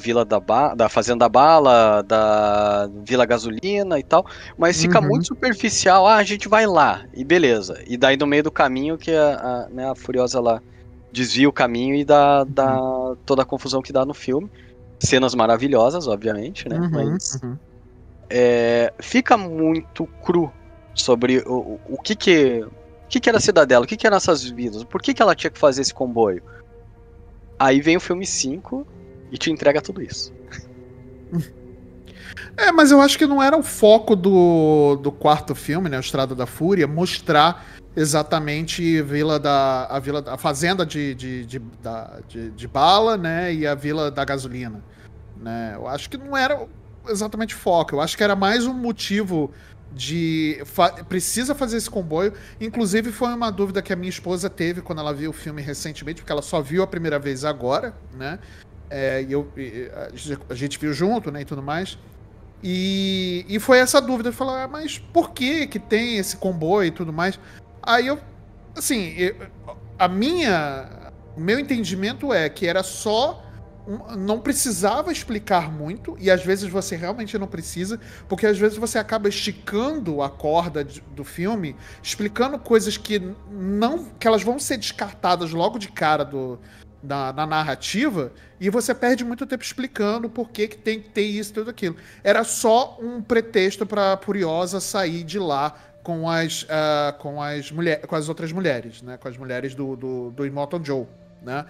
Vila da Fazenda Bala, da Vila Gasolina e tal, mas fica muito superficial. A gente vai lá e beleza. E daí no meio do caminho que né, a Furiosa lá desvia o caminho e dá toda a confusão que dá no filme. Cenas maravilhosas, obviamente, né? Mas fica muito cru sobre o que era a Cidadela, o que eram essas vidas, por que ela tinha que fazer esse comboio. Aí vem o filme 5 e te entrega tudo isso. Mas eu acho que não era o foco do quarto filme, né, o Estrada da Fúria, mostrar exatamente a fazenda de bala, né, e a Vila da Gasolina, né? Eu acho que não era exatamente foco. Eu acho que era mais um motivo de precisa fazer esse comboio. Inclusive foi uma dúvida que a minha esposa teve quando ela viu o filme recentemente, porque ela só viu a primeira vez agora, né? A gente viu junto, né, e tudo mais. E foi essa dúvida de falar, mas por que tem esse comboio e tudo mais? Aí eu, assim, o meu entendimento é que era só não precisava explicar muito, e às vezes você realmente não precisa, porque às vezes você acaba esticando a corda do filme, explicando coisas que elas vão ser descartadas logo de cara na narrativa, e você perde muito tempo explicando por que tem que ter isso e tudo aquilo. Era só um pretexto para Furiosa sair de lá com as outras mulheres, né? Com as mulheres do Immortal Joe, né?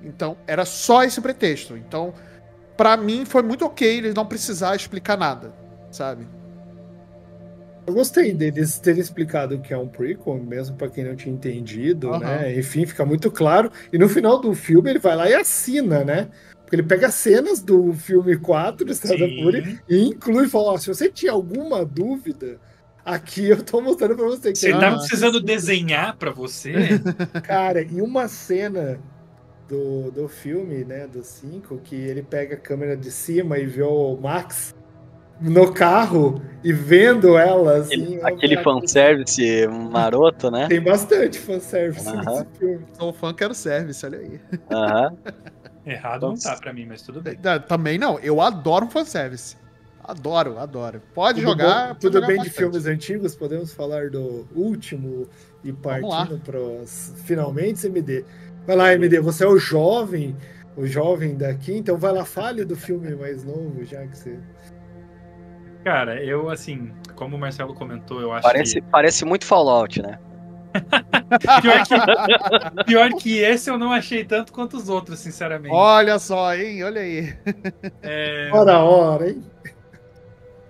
Então, era só esse pretexto. Então, pra mim, foi muito ok eles não precisar explicar nada, sabe? Eu gostei deles terem explicado que é um prequel, mesmo pra quem não tinha entendido, né? Enfim, fica muito claro. E no final do filme, ele vai lá e assina, né? Porque ele pega cenas do filme 4, do Estrada da Fúria, e inclui e fala, se você tinha alguma dúvida, aqui eu tô mostrando pra você. Você tá precisando desenhar pra você? Cara, e uma cena do filme, né, do 5, que ele pega a câmera de cima e vê o Max no carro e vendo ela, assim... Aquele fanservice maroto, né? Tem bastante fanservice nesse filme. Sou fã, quero service, olha aí. Errado não tá pra mim, mas tudo bem. Também não, eu adoro um fanservice. Adoro. Pode Tudo jogar. Tudo bem bastante. de filmes antigos, podemos falar do último e partindo pros finalmente, MD. Vai lá, MD, você é o jovem daqui, então vai lá, fale do filme mais novo, já que você... Cara, eu, assim, como o Marcelo comentou, eu acho Parece muito Fallout, né? Pior que esse eu não achei tanto quanto os outros, sinceramente. Olha só, hein? Olha aí. Hora, hein?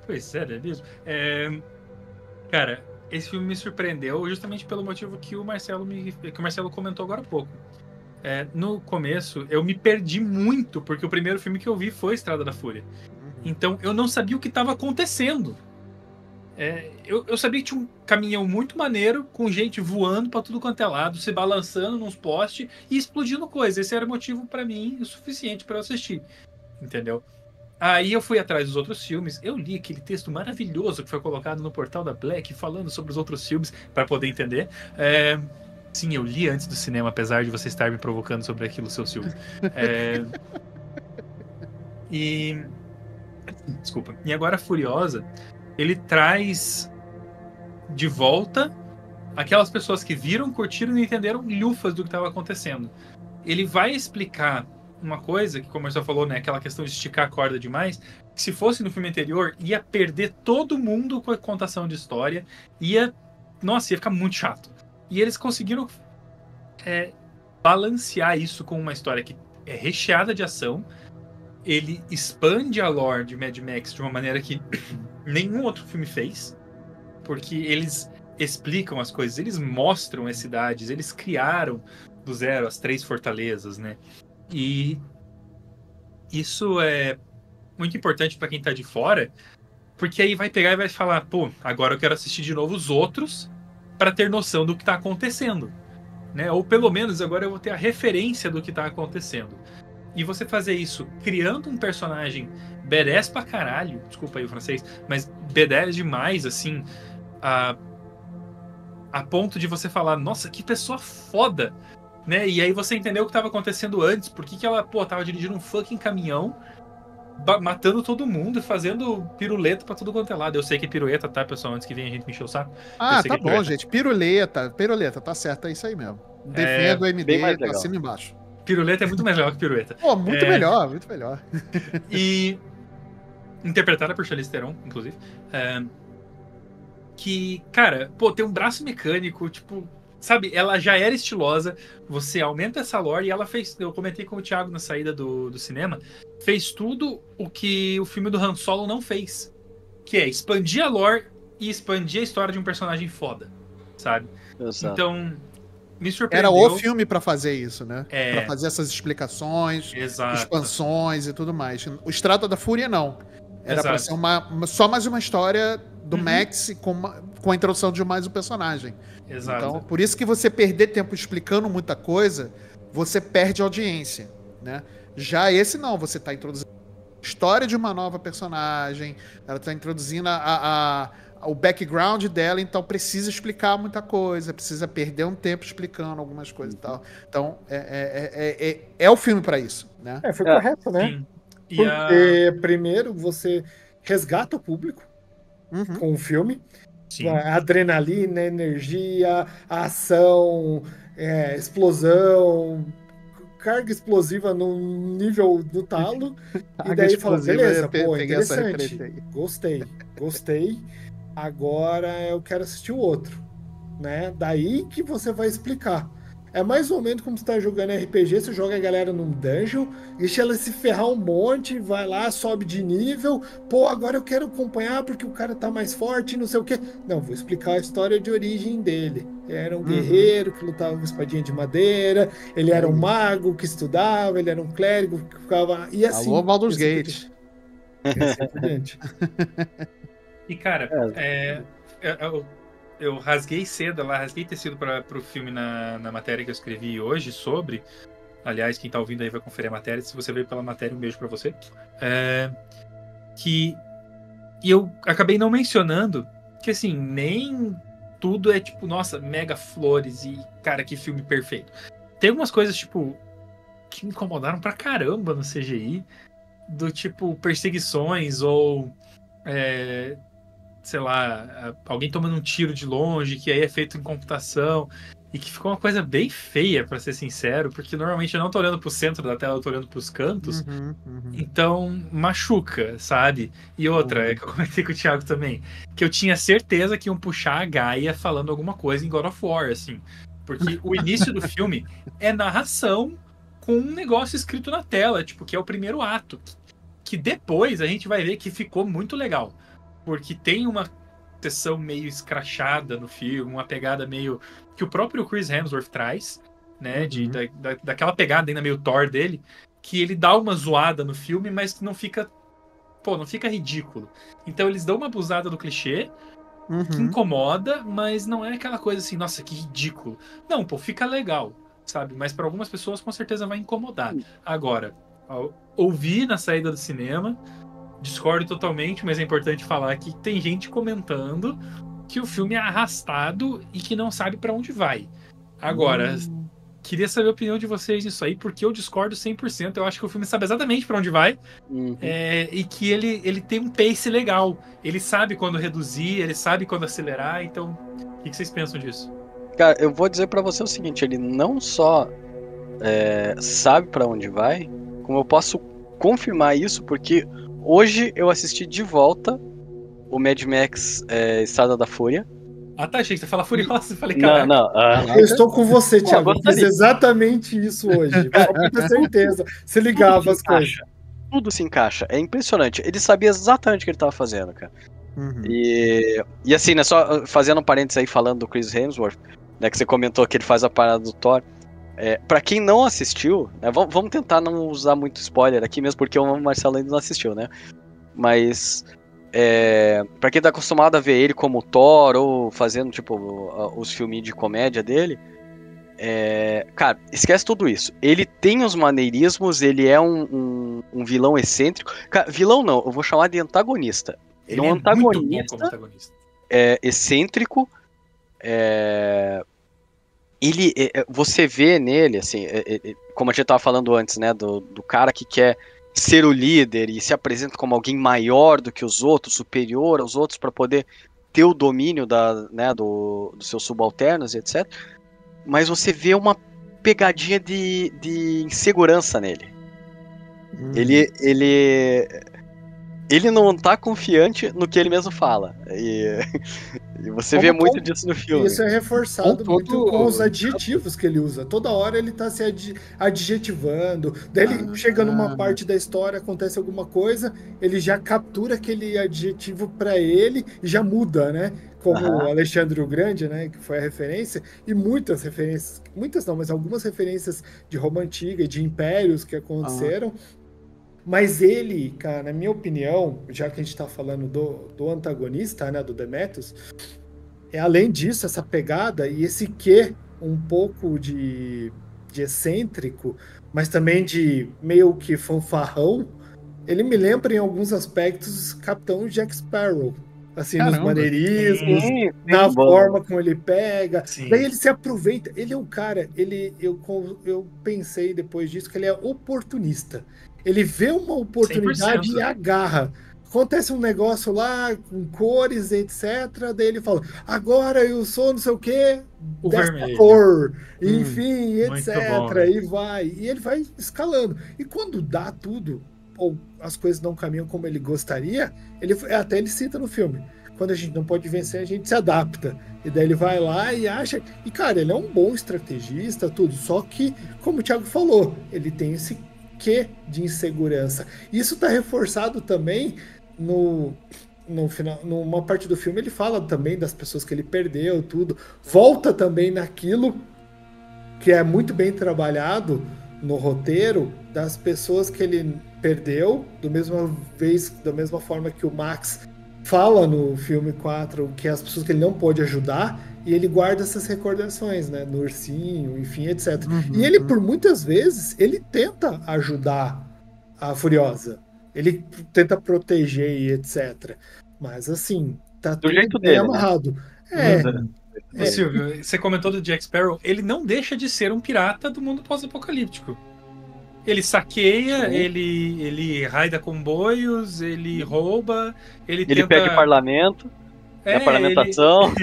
Pois é mesmo. Cara, esse filme me surpreendeu justamente pelo motivo que o Marcelo comentou agora há pouco. No começo, eu me perdi muito, porque o primeiro filme que eu vi foi Estrada da Fúria. Então, eu não sabia o que estava acontecendo. Eu sabia que tinha um caminhão muito maneiro, com gente voando para tudo quanto é lado, se balançando nos postes e explodindo coisa. Esse era motivo para mim o suficiente para eu assistir. Entendeu? Aí eu fui atrás dos outros filmes, eu li aquele texto maravilhoso que foi colocado no portal da Black, falando sobre os outros filmes, para poder entender. Sim, eu li antes do cinema, apesar de você estar me provocando sobre aquilo, seu Silvio. Desculpa. E agora, Furiosa, ele traz de volta aquelas pessoas que viram, curtiram e não entenderam lufas do que estava acontecendo. Ele vai explicar uma coisa que, como o Marcelo falou, né, aquela questão de esticar a corda demais, que se fosse no filme anterior, ia perder todo mundo com a contação de história, ia ficar muito chato. E eles conseguiram balancear isso com uma história que é recheada de ação. Ele expande a lore de Mad Max de uma maneira que nenhum outro filme fez, porque eles explicam as coisas, eles mostram as cidades, eles criaram do zero as 3 fortalezas, né? E isso é muito importante para quem tá de fora, porque aí vai pegar e vai falar, pô, agora eu quero assistir de novo os outros para ter noção do que tá acontecendo, né? Ou pelo menos agora eu vou ter a referência do que tá acontecendo. E você fazer isso criando um personagem badass pra caralho, desculpa aí o francês, mas badass demais, assim, a ponto de você falar, nossa, que pessoa foda, né? E aí você entendeu o que estava acontecendo antes, por que ela, tava dirigindo um fucking caminhão, matando todo mundo e fazendo piruleta pra tudo quanto é lado. Eu sei que é pirueta, tá, pessoal? Antes que venha a gente me encher o saco. Tá bom, gente. Piruleta, tá certo, é isso aí mesmo. Defendo o MD, tá acima e embaixo. Piruleta é muito mais legal que pirueta. Pô, muito melhor, muito melhor. E interpretada por Charlize Theron, inclusive. Que, cara, tem um braço mecânico, tipo, sabe, ela já era estilosa, você aumenta essa lore e ela fez, eu comentei com o Thiago na saída do cinema, fez tudo o que o filme do Han Solo não fez, que é expandir a lore e expandir a história de um personagem foda, sabe? Exato. Então, me surpreendeu. Era o filme pra fazer isso, né? Pra fazer essas explicações, exato, expansões e tudo mais. O Estrada da Fúria, não. Era pra ser só mais uma história do Max com a introdução de mais um personagem. Exato. Então, por isso que você perder tempo explicando muita coisa, você perde audiência, né? Já esse não, você tá introduzindo a história de uma nova personagem, ela tá introduzindo o background dela, então precisa explicar muita coisa, precisa perder um tempo explicando algumas coisas e tal. Então, é o filme pra isso, né? Foi correto, né? Sim. Porque primeiro você resgata o público com o filme. Sim. A adrenalina, a energia, a ação, explosão, carga explosiva no nível do talo. E daí fala, beleza, interessante. Gostei. Agora eu quero assistir o outro, né? Daí que você vai explicar. É mais ou menos como você tá jogando RPG, você joga a galera num dungeon, deixa ela se ferrar um monte, vai lá, sobe de nível, agora eu quero acompanhar porque o cara tá mais forte, não sei o quê. Não, vou explicar a história de origem dele. Ele era um guerreiro que lutava com espadinha de madeira, ele era um mago que estudava, ele era um clérigo que ficava... E assim... Alô, Baldur's Gate. E, cara, eu rasguei seda lá, rasguei tecido pro filme na matéria que eu escrevi hoje sobre. Aliás, quem tá ouvindo aí vai conferir a matéria. Se você veio pela matéria, um beijo pra você. E eu acabei não mencionando que, assim, nem tudo é tipo, nossa, mega flores e, cara, que filme perfeito. Tem algumas coisas, tipo, que me incomodaram pra caramba no CGI, do tipo perseguições ou sei lá, alguém tomando um tiro de longe, que aí é feito em computação, e que ficou uma coisa bem feia, pra ser sincero, porque normalmente eu não tô olhando pro centro da tela, eu tô olhando pros cantos, então machuca, sabe? E outra, é que eu comentei com o Thiago também, que eu tinha certeza que iam puxar a Gaia falando alguma coisa em God of War, assim, porque o início do filme é narração com um negócio escrito na tela, tipo, que é o primeiro ato, que depois a gente vai ver que ficou muito legal. Porque tem uma sessão meio escrachada no filme, uma pegada meio... que o próprio Chris Hemsworth traz, né? Daquela pegada ainda meio Thor dele, que ele dá uma zoada no filme, mas que não fica... não fica ridículo. Então eles dão uma abusada do clichê, que incomoda, mas não é aquela coisa assim, nossa, que ridículo. Não, fica legal, sabe? Mas para algumas pessoas com certeza vai incomodar. Agora, ouvi na saída do cinema... Discordo totalmente, mas é importante falar que tem gente comentando que o filme é arrastado e que não sabe pra onde vai. Agora, queria saber a opinião de vocês nisso aí, porque eu discordo 100%. Eu acho que o filme sabe exatamente pra onde vai e que ele tem um pace legal. Ele sabe quando reduzir, ele sabe quando acelerar. Então, o que vocês pensam disso? Cara, eu vou dizer pra você o seguinte, ele não só sabe pra onde vai, como eu posso confirmar isso, porque hoje eu assisti de volta o Mad Max Estrada da Fúria. Ah, tá, achei que você fala Furiosa. Eu falei, Não, caraca. não. Eu estou com você, Pô, Thiago. Eu fiz gostaria. exatamente isso hoje. Só pra ter certeza. Você ligava as coisas. Tudo se encaixa. É impressionante. Ele sabia exatamente o que ele tava fazendo, cara. Uhum. E assim, né, só fazendo um parênteses aí falando do Chris Hemsworth, né, que você comentou que ele faz a parada do Thor. Pra quem não assistiu, né, vamos tentar não usar muito spoiler aqui mesmo, porque o Marcelo ainda não assistiu, né? Mas pra quem tá acostumado a ver ele como Thor ou fazendo tipo os filminhos de comédia dele, cara, esquece tudo isso. Ele tem os maneirismos, ele é um vilão excêntrico. Cara, vilão não, eu vou chamar de antagonista. Ele é um muito bom como antagonista, antagonista. excêntrico. Ele, você vê nele, assim, como a gente tava falando antes, né, do cara que quer ser o líder e se apresenta como alguém maior do que os outros, superior aos outros, para poder ter o domínio dos seus subalternos, etc. Mas você vê uma pegadinha de insegurança nele. Ele não tá confiante no que ele mesmo fala. E você vê muito disso no filme. Isso é reforçado muito com os adjetivos que ele usa. Toda hora ele tá se adjetivando. Daí ele chega numa parte da história, acontece alguma coisa, ele já captura aquele adjetivo pra ele e já muda, né? Como o Alexandre o Grande, né? Que foi a referência. E muitas referências, muitas não, mas algumas referências de Roma Antiga e de impérios que aconteceram. Mas ele, cara, na minha opinião, já que a gente tá falando do antagonista, né, do Demetrius, além disso, essa pegada e esse quê um pouco de excêntrico, mas também de meio que fanfarrão, ele me lembra em alguns aspectos Capitão Jack Sparrow. Assim, nos maneirismos, na forma como ele pega. Sim. Daí ele se aproveita. Ele é um cara, eu pensei depois disso que ele é oportunista. Ele vê uma oportunidade 100%. e agarra. Acontece um negócio lá, com cores, etc. Daí ele fala, agora eu sou não sei o quê, O dessa vermelho. cor, enfim, muito etc. bom, e vai. E ele vai escalando. E quando dá tudo, ou as coisas não caminham como ele gostaria, até ele cita no filme. Quando a gente não pode vencer, a gente se adapta. E daí ele vai lá e acha. E, cara, ele é um bom estrategista, tudo. Só que, como o Thiago falou, ele tem esse quê de insegurança. Isso tá reforçado também no final, numa parte do filme. Ele fala também das pessoas que ele perdeu, tudo. Volta também naquilo que é muito bem trabalhado no roteiro, das pessoas que ele perdeu, da mesma forma que o Max fala no filme 4, que é as pessoas que ele não pode ajudar, e ele guarda essas recordações, né, no ursinho, enfim, etc. E ele, por muitas vezes, ele tenta ajudar a Furiosa. Ele tenta proteger e etc. Mas, assim, tá tudo jeito bem dele, amarrado. Ô, Silvio, você comentou do Jack Sparrow, ele não deixa de ser um pirata do mundo pós-apocalíptico. Ele saqueia, ele raida comboios, ele rouba, ele tenta... pede parlamento, parlamentação.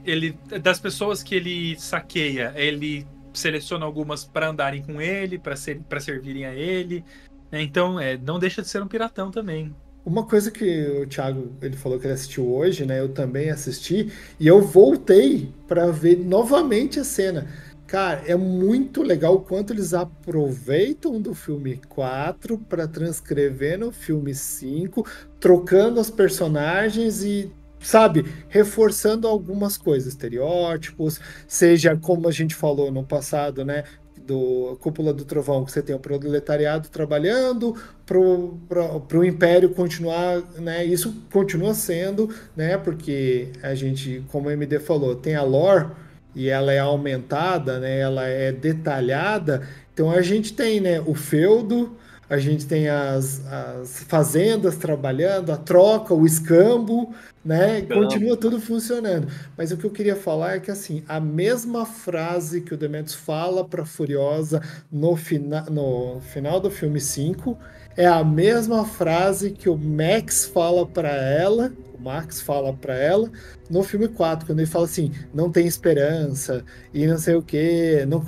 Ele das pessoas que ele saqueia, ele seleciona algumas para andarem com ele, para servirem a ele. Então, não deixa de ser um piratão também. Uma coisa que o Thiago ele falou que ele assistiu hoje, né? Eu também assisti e eu voltei para ver novamente a cena. Cara, é muito legal o quanto eles aproveitam do filme 4 para transcrever no filme 5, trocando os personagens e, sabe, reforçando algumas coisas, estereótipos, seja como a gente falou no passado, né? Do Cúpula do Trovão, que você tem o proletariado trabalhando para o Império continuar, né? Isso continua sendo, né? Porque a gente, como o MD falou, tem a lore e ela é aumentada, né? Ela é detalhada. Então a gente tem, né? O feudo, a gente tem as fazendas trabalhando, a troca, o escambo, né? Continua tudo funcionando. Mas o que eu queria falar é que, assim, a mesma frase que o Demetrius fala para Furiosa no final do filme 5 é a mesma frase que o Max fala para ela, o Max fala pra ela no filme 4, quando ele fala assim, não tem esperança, e não sei o que, não,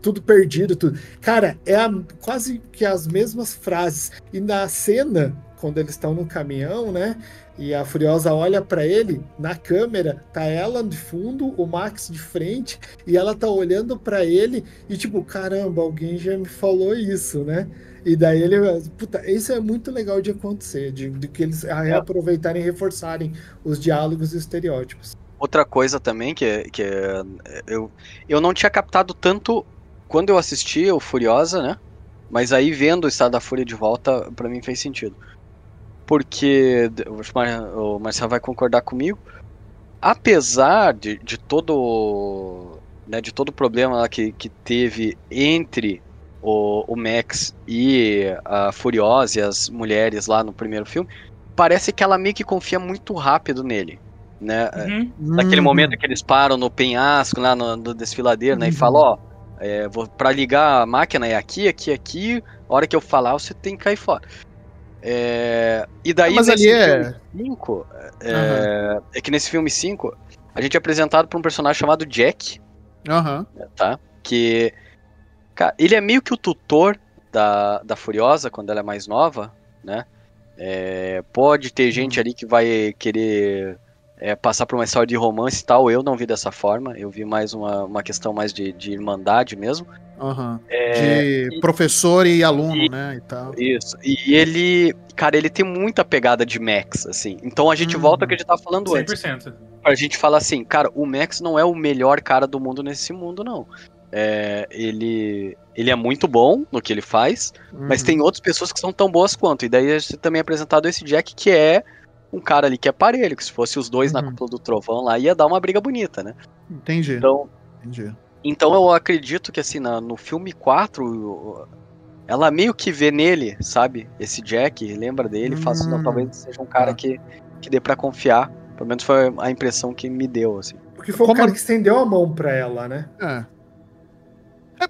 tudo perdido, tudo. Cara, quase que as mesmas frases. E na cena, quando eles estão no caminhão, né? E a Furiosa olha pra ele, na câmera, tá ela de fundo, o Max de frente, e ela tá olhando pra ele, e tipo, caramba, alguém já me falou isso, né? E daí ele, puta, isso é muito legal de acontecer, de que eles reaproveitarem e reforçarem os diálogos e estereótipos. Outra coisa também eu não tinha captado tanto quando eu assisti o Furiosa, né? Mas aí vendo o Estado da Fúria de volta, pra mim fez sentido. Porque, o Marcelo vai concordar comigo, apesar de todo, né, de todo o problema lá que teve entre o Max e a Furiosa e as mulheres lá no primeiro filme, parece que ela meio que confia muito rápido nele, né? Naquele momento que eles param no penhasco, lá no desfiladeiro, né? E falam, ó, pra ligar a máquina é aqui, a hora que eu falar você tem que cair fora. E daí mas nesse ali filme 5, é que nesse filme 5 a gente é apresentado por um personagem chamado Jack, tá? Que, cara, ele é meio que o tutor da Furiosa quando ela é mais nova, né? Pode ter gente ali que vai querer passar por uma história de romance e tal. Eu não vi dessa forma, eu vi mais uma questão mais de irmandade mesmo. De professor e aluno, né, e tal. Isso, e ele, cara, ele tem muita pegada de Max, assim. Então a gente volta ao que a gente tava falando 100%. antes. A gente fala assim, cara, o Max não é o melhor cara do mundo nesse mundo, não. Ele é muito bom no que ele faz, mas tem outras pessoas que são tão boas quanto. E daí a gente também é apresentado esse Jack, que é um cara ali que é parelho, que se fosse os dois na Cúpula do Trovão lá, ia dar uma briga bonita, né? Entendi. Então eu acredito que, assim, no filme 4, ela meio que vê nele, sabe? Esse Jack, lembra dele, e fala assim, não, talvez seja um cara que dê pra confiar. Pelo menos foi a impressão que me deu, assim. Porque foi o cara que estendeu a mão pra ela, né?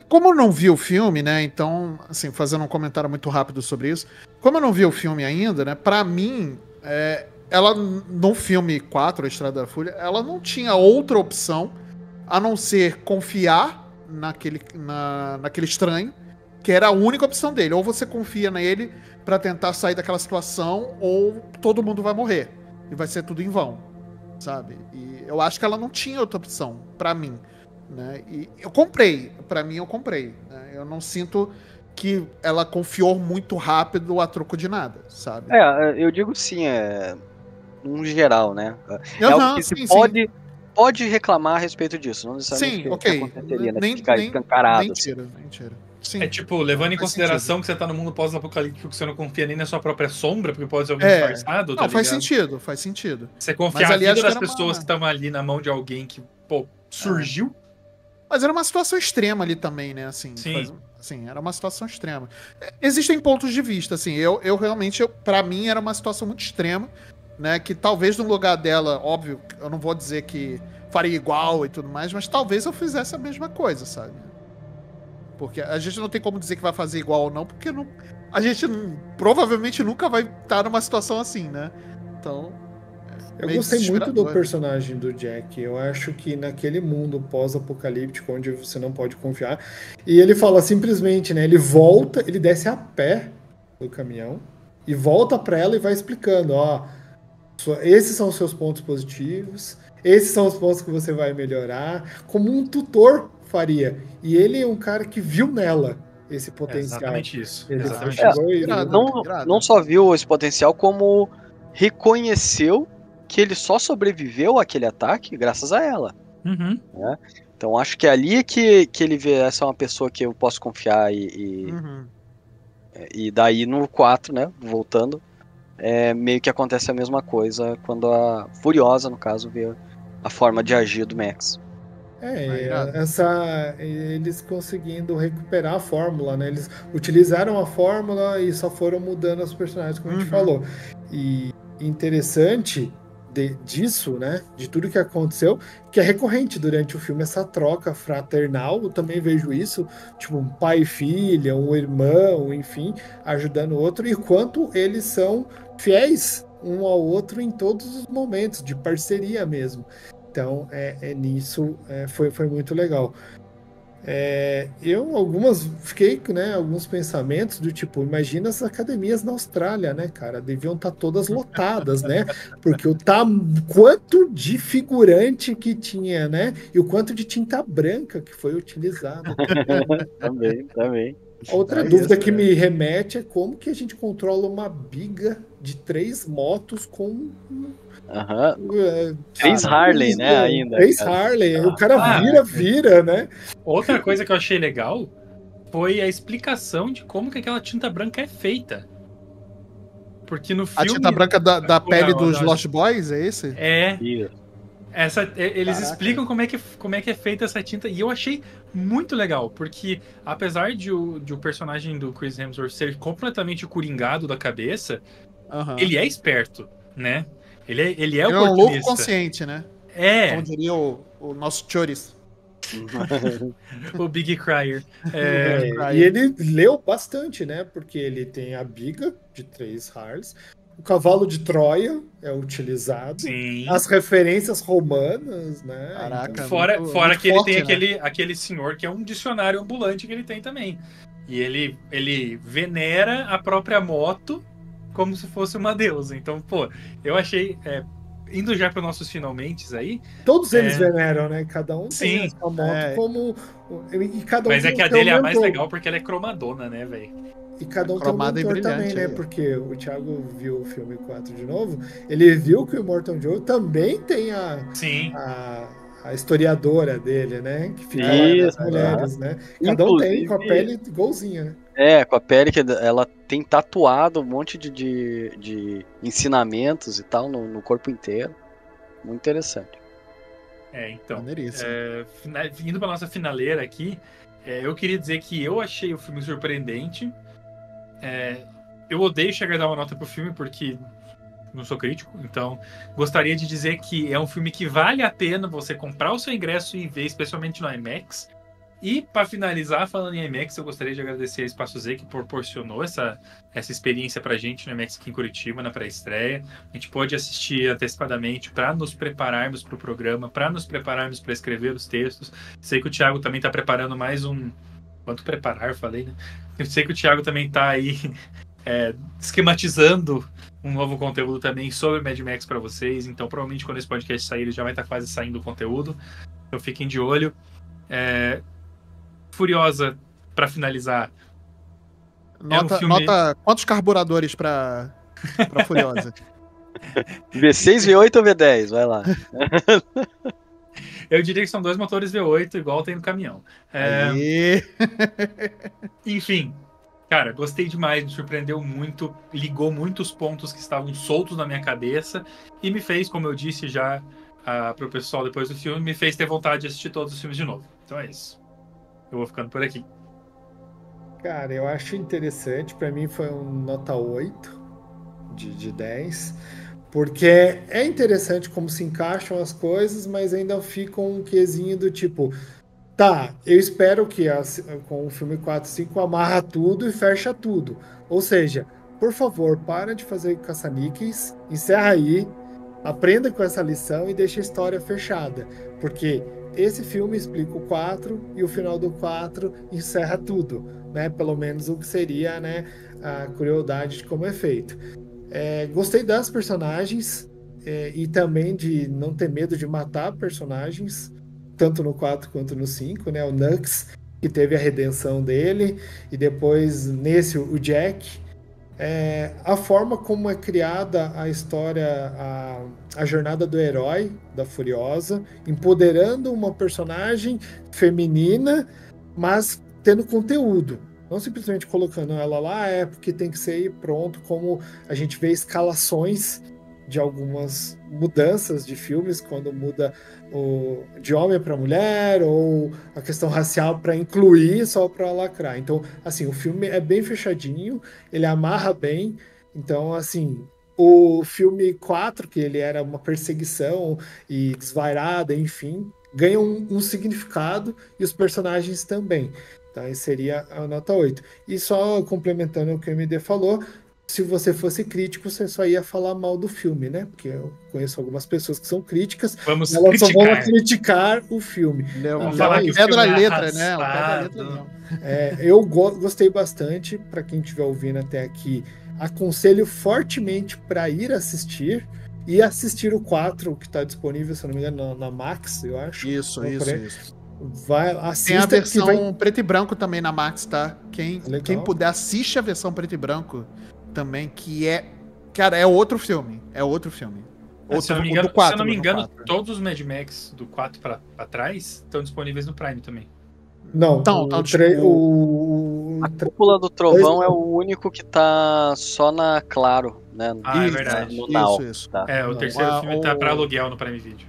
Como eu não vi o filme, né, então, assim, fazendo um comentário muito rápido sobre isso, como eu não vi o filme ainda, né, pra mim, ela, no filme 4, A Estrada da Fúria, ela não tinha outra opção a não ser confiar naquele estranho, que era a única opção dele. Ou você confia nele pra tentar sair daquela situação, ou todo mundo vai morrer. E vai ser tudo em vão, sabe? E eu acho que ela não tinha outra opção, pra mim, né? E eu comprei, pra mim eu comprei, né? Eu não sinto que ela confiou muito rápido a troco de nada, sabe? Eu digo sim, num geral, né? Algo que se pode reclamar a respeito disso, não necessariamente aconteceria, né? Ficar escancarado. Mentira. Sim. Tipo, levando em consideração que você tá no mundo pós-apocalíptico, que você não confia nem na sua própria sombra, porque pode ser alguém disfarçado, não, faz sentido. Você confiar na vida das pessoas que estavam ali na mão de alguém que, surgiu. Mas era uma situação extrema ali também, né? Assim, Sim. Era uma situação extrema. Existem pontos de vista, assim, eu realmente, pra mim, era uma situação muito extrema, né? Que talvez no lugar dela, óbvio, eu não vou dizer que faria igual e tudo mais, mas talvez eu fizesse a mesma coisa, sabe? Porque a gente não tem como dizer que vai fazer igual ou não, porque a gente provavelmente nunca vai estar numa situação assim, né? Então... Eu gostei muito do personagem do Jack. Eu acho que naquele mundo pós-apocalíptico, onde você não pode confiar, e ele fala simplesmente, né? Ele volta, ele desce a pé do caminhão e volta pra ela e vai explicando, esses são os seus pontos positivos, esses são os pontos que você vai melhorar, como um tutor faria. E ele é um cara que viu nela esse potencial. Exatamente isso. Não só viu esse potencial, como reconheceu que ele só sobreviveu àquele ataque graças a ela. Né? Então acho que é ali que ele vê, essa é uma pessoa que eu posso confiar e daí no 4, né, voltando, meio que acontece a mesma coisa quando a Furiosa, no caso, vê a forma de agir do Max. Eles conseguindo recuperar a fórmula, né? Eles utilizaram a fórmula e só foram mudando os personagens, como a gente falou. E interessante disso, né? De tudo que aconteceu, que é recorrente durante o filme, essa troca fraternal. Eu também vejo isso, tipo, um pai e filha, um irmão, enfim, ajudando o outro, e quanto eles são fiéis um ao outro em todos os momentos, de parceria mesmo. Então, nisso foi muito legal. Fiquei, né, alguns pensamentos do tipo, imagina as academias na Austrália, né, cara? Deviam estar todas lotadas, né? Porque quanto de figurante que tinha, né? E o quanto de tinta branca que foi utilizado. Também. Outra dúvida que me remete é como que a gente controla uma biga de 3 motos com... Três Harley, né, ainda. 3 Harley, o cara vira, né? Outra coisa que eu achei legal foi a explicação de como que aquela tinta branca é feita. Porque no filme... A tinta branca da pele dos Lost Boys, é esse? Eles explicam como é que é feita essa tinta, e eu achei muito legal, porque apesar de o personagem do Chris Hemsworth ser completamente coringado da cabeça, ele é esperto, né? Ele é oportunista. É um louco consciente, né? É. Como diria o nosso Choris. O Big Cryer. E ele leu bastante, né? Porque ele tem a biga de 3 Harleys, o cavalo de Troia é utilizado, Sim. As referências romanas, né? Caraca, então, fora muito que forte, ele tem né? aquele senhor que é um dicionário ambulante que ele tem também. E ele venera a própria moto como se fosse uma deusa. Então, pô, eu achei... indo já para os nossos finalmente aí... Todos eles veneram, né? Cada um Sim, tem a sua moto como... E cada um mas é tem que a o seu dele é a mais mentor. legal porque ela é cromadona, né, velho? E cada um Cromada tem um e mentor brilhante, também, né? aí. Porque o Thiago viu o filme 4 de novo, ele viu que o Immortal Joe também tem a historiadora dele, né? Que fica lá nas mulheres, né? Cada um tem com a pele igualzinha, né? Com a pele que ela tem tatuado um monte de ensinamentos e tal no corpo inteiro. Muito interessante. Então, Maneiríssimo. indo para nossa finaleira aqui, eu queria dizer que eu achei o filme surpreendente. Eu odeio chegar a dar uma nota pro filme porque não sou crítico, então gostaria de dizer que é um filme que vale a pena você comprar o seu ingresso e ver, especialmente no IMAX. E para finalizar, falando em IMAX, eu gostaria de agradecer a Espaço Z que proporcionou essa experiência pra gente no IMAX aqui em Curitiba, na pré-estreia. A gente pôde assistir antecipadamente para nos prepararmos para o programa, para nos prepararmos para escrever os textos. Sei que o Thiago também está preparando mais um... Quanto preparar, eu falei, né? Eu sei que o Thiago também está aí esquematizando um novo conteúdo também sobre Mad Max para vocês. Então, provavelmente, quando esse podcast sair, ele já vai estar quase saindo o conteúdo. Então, fiquem de olho. Furiosa, para finalizar. Nota quantos carburadores pra Furiosa? V6, V8 ou V10? Vai lá. Eu diria que são 2 motores V8, igual tem no caminhão. Enfim, cara, gostei demais, me surpreendeu muito, ligou muitos pontos que estavam soltos na minha cabeça e me fez, como eu disse já pro pessoal depois do filme, me fez ter vontade de assistir todos os filmes de novo. Então é isso. Eu vou ficando por aqui. Cara, eu acho interessante. Pra mim foi um nota 8 de 10. Porque é interessante como se encaixam as coisas, mas ainda fica um quesinho do tipo... Tá, eu espero que com o filme 4 e 5 amarra tudo e fecha tudo. Ou seja, por favor, para de fazer caça-níqueis, encerra aí, aprenda com essa lição e deixa a história fechada. Porque esse filme explica o 4 e o final do 4 encerra tudo, né? Pelo menos o que seria, né, a crueldade de como é feito. Gostei das personagens e também de não ter medo de matar personagens, tanto no 4 quanto no 5, né? O Nux, que teve a redenção dele, e depois nesse o Jack. A forma como é criada a história, a jornada do herói, da Furiosa, empoderando uma personagem feminina, mas tendo conteúdo. Não simplesmente colocando ela lá, porque tem que ser pronto, como a gente vê escalações de algumas mudanças de filmes, quando muda de homem para mulher, ou a questão racial para incluir, só para lacrar. Então, assim, o filme é bem fechadinho, ele amarra bem. Então, assim, o filme 4, que ele era uma perseguição e desvairada, enfim, ganha um significado, e os personagens também. Então, esse seria a nota 8. E só complementando o que o MD falou, se você fosse crítico, você só ia falar mal do filme, né? Porque eu conheço algumas pessoas que são críticas, Vamos elas só vão criticar. criticar o filme. Vamos Então, falar que o pedra filme é letra, né? O pedra arrastado. letra mesmo. eu gostei bastante. Para quem estiver ouvindo até aqui, aconselho fortemente para ir assistir e assistir o 4, que está disponível, se eu não me engano, na Max, eu acho. Isso. Vai, Tem a assista versão que vai... preto e branco também na Max, tá? Quem Legal. puder, assiste a versão preto e branco também, que é... Cara, é outro filme. Se eu não me engano, todos os Mad Max do 4 pra trás estão disponíveis no Prime também. Não, a Cúpula do Trovão é o único que tá só na Claro, né? É verdade. No Now. Isso. Tá. O terceiro filme tá pra aluguel no Prime Video.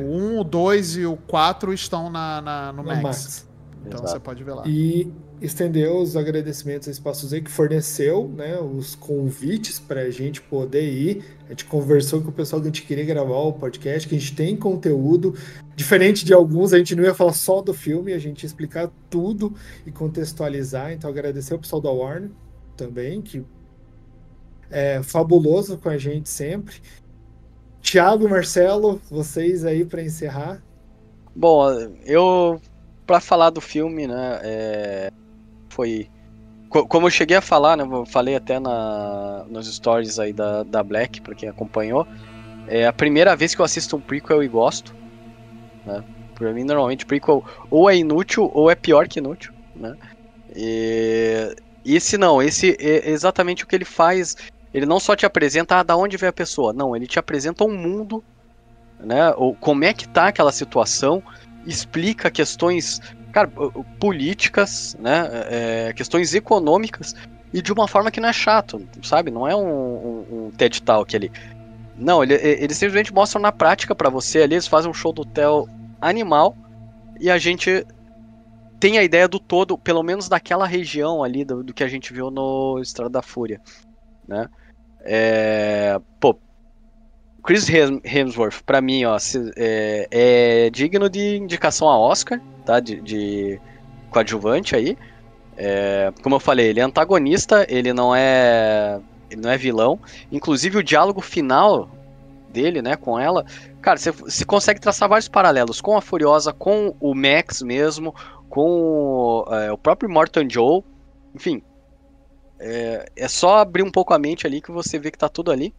O 1, o 2 e o 4 estão no na Max. Então Exato. você pode ver lá. E estendeu os agradecimentos a Espaço Z, que forneceu, né, os convites para a gente poder ir. A gente conversou com o pessoal que a gente queria gravar o podcast, que a gente tem conteúdo. Diferente de alguns, a gente não ia falar só do filme, a gente ia explicar tudo e contextualizar. Então, agradecer ao pessoal da Warner também, que é fabuloso com a gente sempre. Thiago e Marcelo, vocês aí para encerrar. Bom, para falar do filme, né, foi... Como eu cheguei a falar, né, eu falei até nos stories aí da Black, pra quem acompanhou, é a primeira vez que eu assisto um prequel e gosto, né, pra mim normalmente prequel ou é inútil ou é pior que inútil, né, e esse é exatamente o que ele faz. Ele não só te apresenta da onde veio a pessoa, não, ele te apresenta um mundo, né, ou como é que tá aquela situação, explica questões, cara, políticas, né, questões econômicas, e de uma forma que não é chato, sabe? Não é um TED Talk ali. Não, eles simplesmente mostram na prática pra você ali, eles fazem um show do Theo animal, e a gente tem a ideia do todo, pelo menos daquela região ali, do que a gente viu no Estrada da Fúria, né? Chris Hemsworth, pra mim, ó, é digno de indicação a Oscar, tá? De coadjuvante aí. Como eu falei, ele é antagonista, ele não é vilão. Inclusive o diálogo final dele, né, com ela, cara, você consegue traçar vários paralelos com a Furiosa, com o Max mesmo, com o próprio Morton Joe, enfim. É só abrir um pouco a mente ali que você vê que tá tudo ali.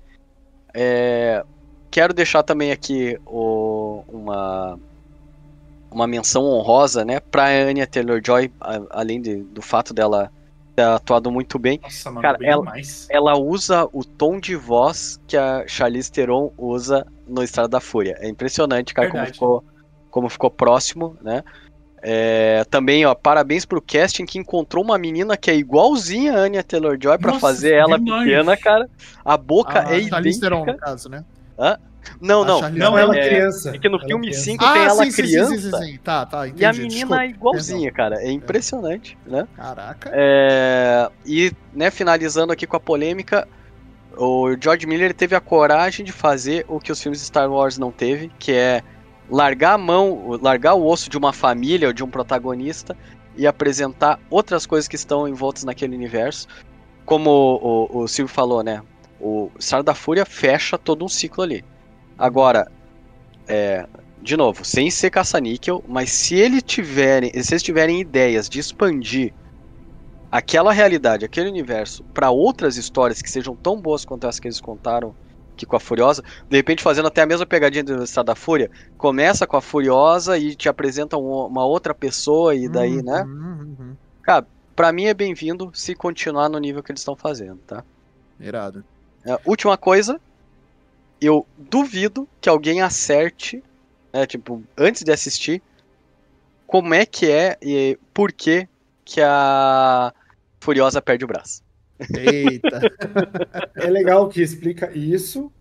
Quero deixar também aqui uma menção honrosa, né, pra Anya Taylor-Joy, além do fato dela ter atuado muito bem. Nossa, mano, cara, bem demais. ela usa o tom de voz que a Charlize Theron usa no Estrada da Fúria. É impressionante, cara, como ficou próximo, né? Também, ó, parabéns pro casting que encontrou uma menina que é igualzinha a Anya Taylor-Joy pra fazer ela pequena, cara. A boca é Charlize Theron, idêntica. no caso, né? Não, ela é criança. É que no ela filme criança. 5 tem ela criança. Sim. Tá, entendi. E a menina Desculpa, é igualzinha, cara. É impressionante, né? Caraca. E, né, finalizando aqui com a polêmica, o George Miller teve a coragem de fazer o que os filmes de Star Wars não teve, que é largar o osso de uma família ou de um protagonista e apresentar outras coisas que estão envoltas naquele universo. Como o Silvio falou, né? O Estrada da Fúria fecha todo um ciclo ali. Agora, de novo, sem ser caça-níquel, mas se eles tiverem ideias de expandir aquela realidade, aquele universo, para outras histórias que sejam tão boas quanto as que eles contaram aqui com a Furiosa, de repente fazendo até a mesma pegadinha do Estrada da Fúria, começa com a Furiosa e te apresenta uma outra pessoa e daí, né? Cara, pra mim é bem-vindo se continuar no nível que eles estão fazendo, tá? Irado. Última coisa, eu duvido que alguém acerte, né, tipo, antes de assistir, como é que e por que a Furiosa perde o braço. Eita. É legal que explica isso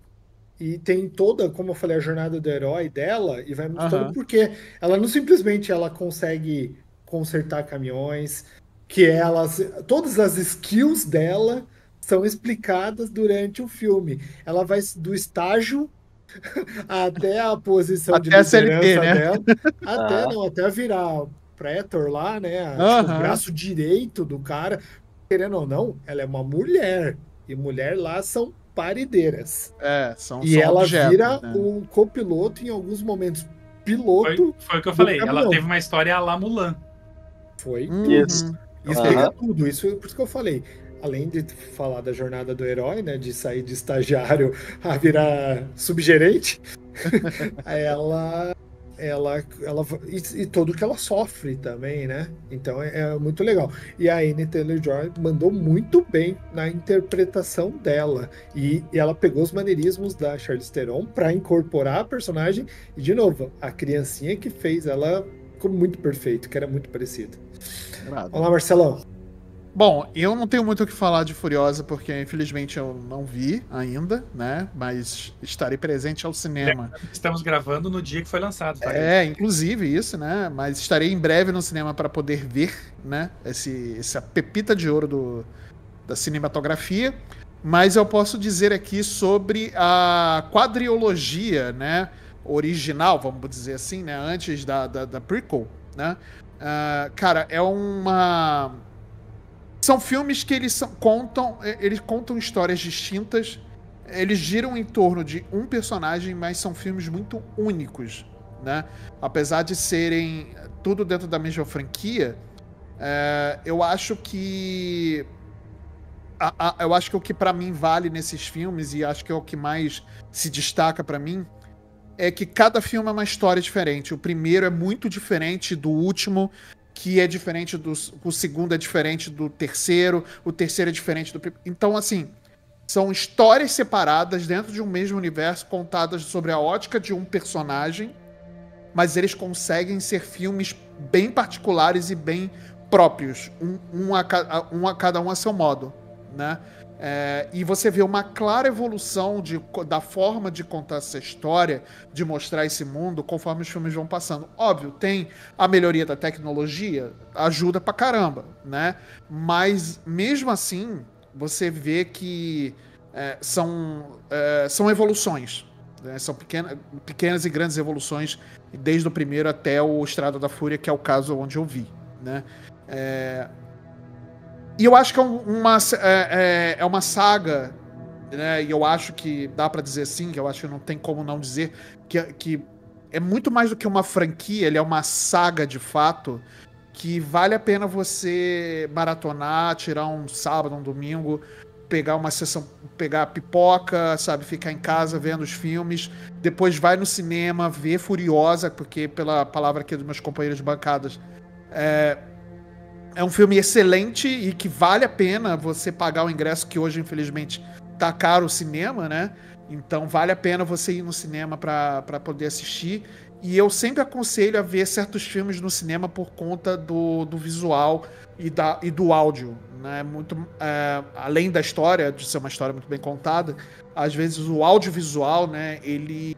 e tem toda, como eu falei, a jornada do herói dela e vai mostrando por quê. Ela não simplesmente ela consegue consertar caminhões, todas as skills dela são explicadas durante o filme. Ela vai do estágio até a posição de liderança CLT, né? dela, até virar Pretor lá, né? Tipo, o braço direito do cara. Querendo ou não, ela é uma mulher. e mulher lá são parideiras. São E ela objetos, vira né? o copiloto em alguns momentos. Piloto. Foi o que eu do falei. caminhão. Ela teve uma história à la Mulan. Foi Isso. tudo. Isso Aham. pega tudo. Isso por isso que eu falei. Além de falar da jornada do herói, né? De sair de estagiário a virar subgerente, ela e tudo que ela sofre também, né? Então é muito legal. E a Anya Taylor-Joy mandou muito bem na interpretação dela. E ela pegou os maneirismos da Charlize Theron para incorporar a personagem. E, de novo, a criancinha que fez ela ficou muito perfeito, que era muito parecido. Olá, Marcelão. Bom, eu não tenho muito o que falar de Furiosa, porque infelizmente eu não vi ainda, né? Mas estarei presente ao cinema. Estamos gravando no dia que foi lançado, tá? Inclusive isso, né? Mas estarei em breve no cinema para poder ver, né? Essa pepita de ouro da cinematografia. Mas eu posso dizer aqui sobre a quadrilogia, né? Original, vamos dizer assim, né? Antes da prequel, né? Cara, são filmes que eles contam histórias distintas, eles giram em torno de um personagem, mas são filmes muito únicos, né? Apesar de serem tudo dentro da mesma franquia, eu acho que o que pra mim vale nesses filmes, e acho que é o que mais se destaca pra mim, é que cada filme é uma história diferente. O primeiro é muito diferente do último, que é diferente o segundo é diferente do terceiro, o terceiro é diferente do primeiro. Então, assim, são histórias separadas dentro de um mesmo universo, contadas sobre a ótica de um personagem, mas eles conseguem ser filmes bem particulares e bem próprios, cada um a seu modo, né? E você vê uma clara evolução da forma de contar essa história, de mostrar esse mundo, conforme os filmes vão passando. Óbvio, tem a melhoria da tecnologia, ajuda pra caramba, né? Mas, mesmo assim, você vê que são evoluções, né? São pequenas e grandes evoluções, desde o primeiro até o Estrada da Fúria, que é o caso onde eu vi, né? E eu acho que é uma saga, né? E eu acho que dá pra dizer assim, que eu acho que não tem como não dizer, que é muito mais do que uma franquia, ele é uma saga de fato, que vale a pena você maratonar, tirar um sábado, um domingo, pegar uma sessão, pegar a pipoca, sabe, ficar em casa vendo os filmes, depois vai no cinema, ver Furiosa, porque pela palavra aqui dos meus companheiros de bancadas, é um filme excelente e que vale a pena você pagar o ingresso, que hoje, infelizmente, tá caro o cinema, né? Então vale a pena você ir no cinema para poder assistir. E eu sempre aconselho a ver certos filmes no cinema por conta do visual e do áudio, né? Além da história, de ser uma história muito bem contada, às vezes o audiovisual, né, ele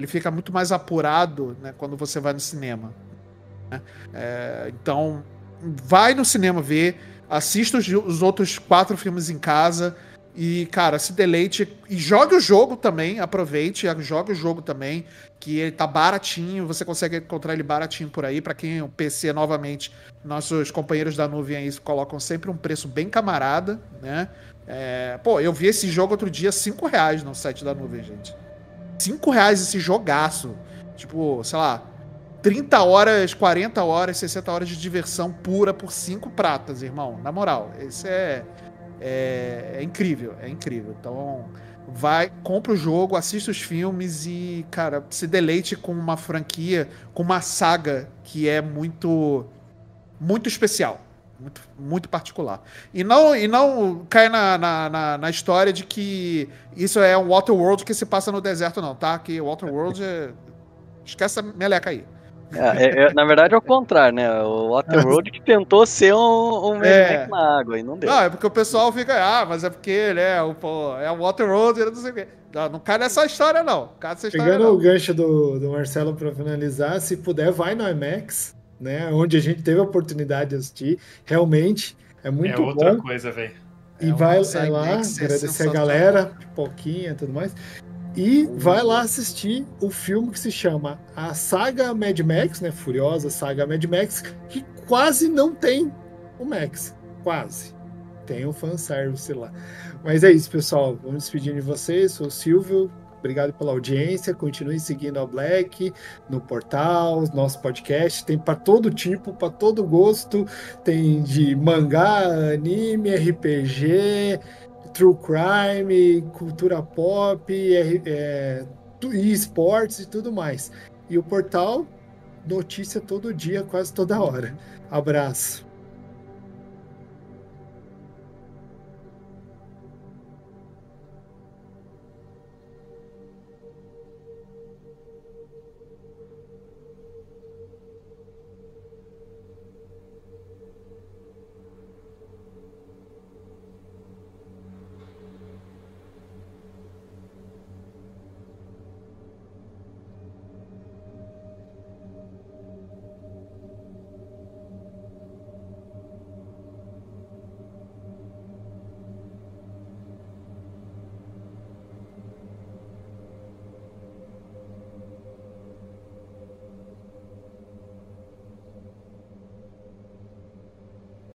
fica muito mais apurado, né, quando você vai no cinema, né? Então, vai no cinema ver, assista os outros 4 filmes em casa e, cara, se deleite e jogue o jogo também, aproveite, jogue o jogo também, que ele tá baratinho, você consegue encontrar ele baratinho por aí. Pra quem o PC, novamente, nossos companheiros da nuvem aí colocam sempre um preço bem camarada, né? Eu vi esse jogo outro dia, R$5 no site da nuvem, gente. R$5 esse jogaço. Tipo, sei lá, 30 horas, 40 horas, 60 horas de diversão pura por 5 pratas, irmão. Na moral, esse é incrível, é incrível. Então, compra o jogo, assista os filmes e, cara, se deleite com uma franquia, com uma saga que é muito, muito especial, muito, muito particular. E não cai na história de que isso é um Waterworld que se passa no deserto, não, tá? Que Waterworld esquece essa meleca aí. Na verdade é o contrário, né? O Waterworld que tentou ser um Mad Max na água e não deu. Não, é porque o pessoal fica, mas é porque, né, é o Waterworld, não sei o quê. Não cai nessa história, não. Pegando o gancho do Marcelo para finalizar, se puder, vai no IMAX, né? Onde a gente teve a oportunidade de assistir. Realmente é muito bom. É outra coisa, velho. E vai lá, agradecer a galera, pipoquinha e tudo mais. E vai lá assistir o filme que se chama A Saga Mad Max, né? Furiosa Saga Mad Max, que quase não tem o Max. Quase. Tem um fanservice lá. Mas é isso, pessoal. Vamos despedindo de vocês. Sou o Silvio. Obrigado pela audiência. Continue seguindo a Black no portal, nosso podcast. Tem para todo tipo, para todo gosto. Tem de mangá, anime, RPG, true crime, cultura pop, esportes e tudo mais. E o portal, notícia todo dia, quase toda hora. Abraço.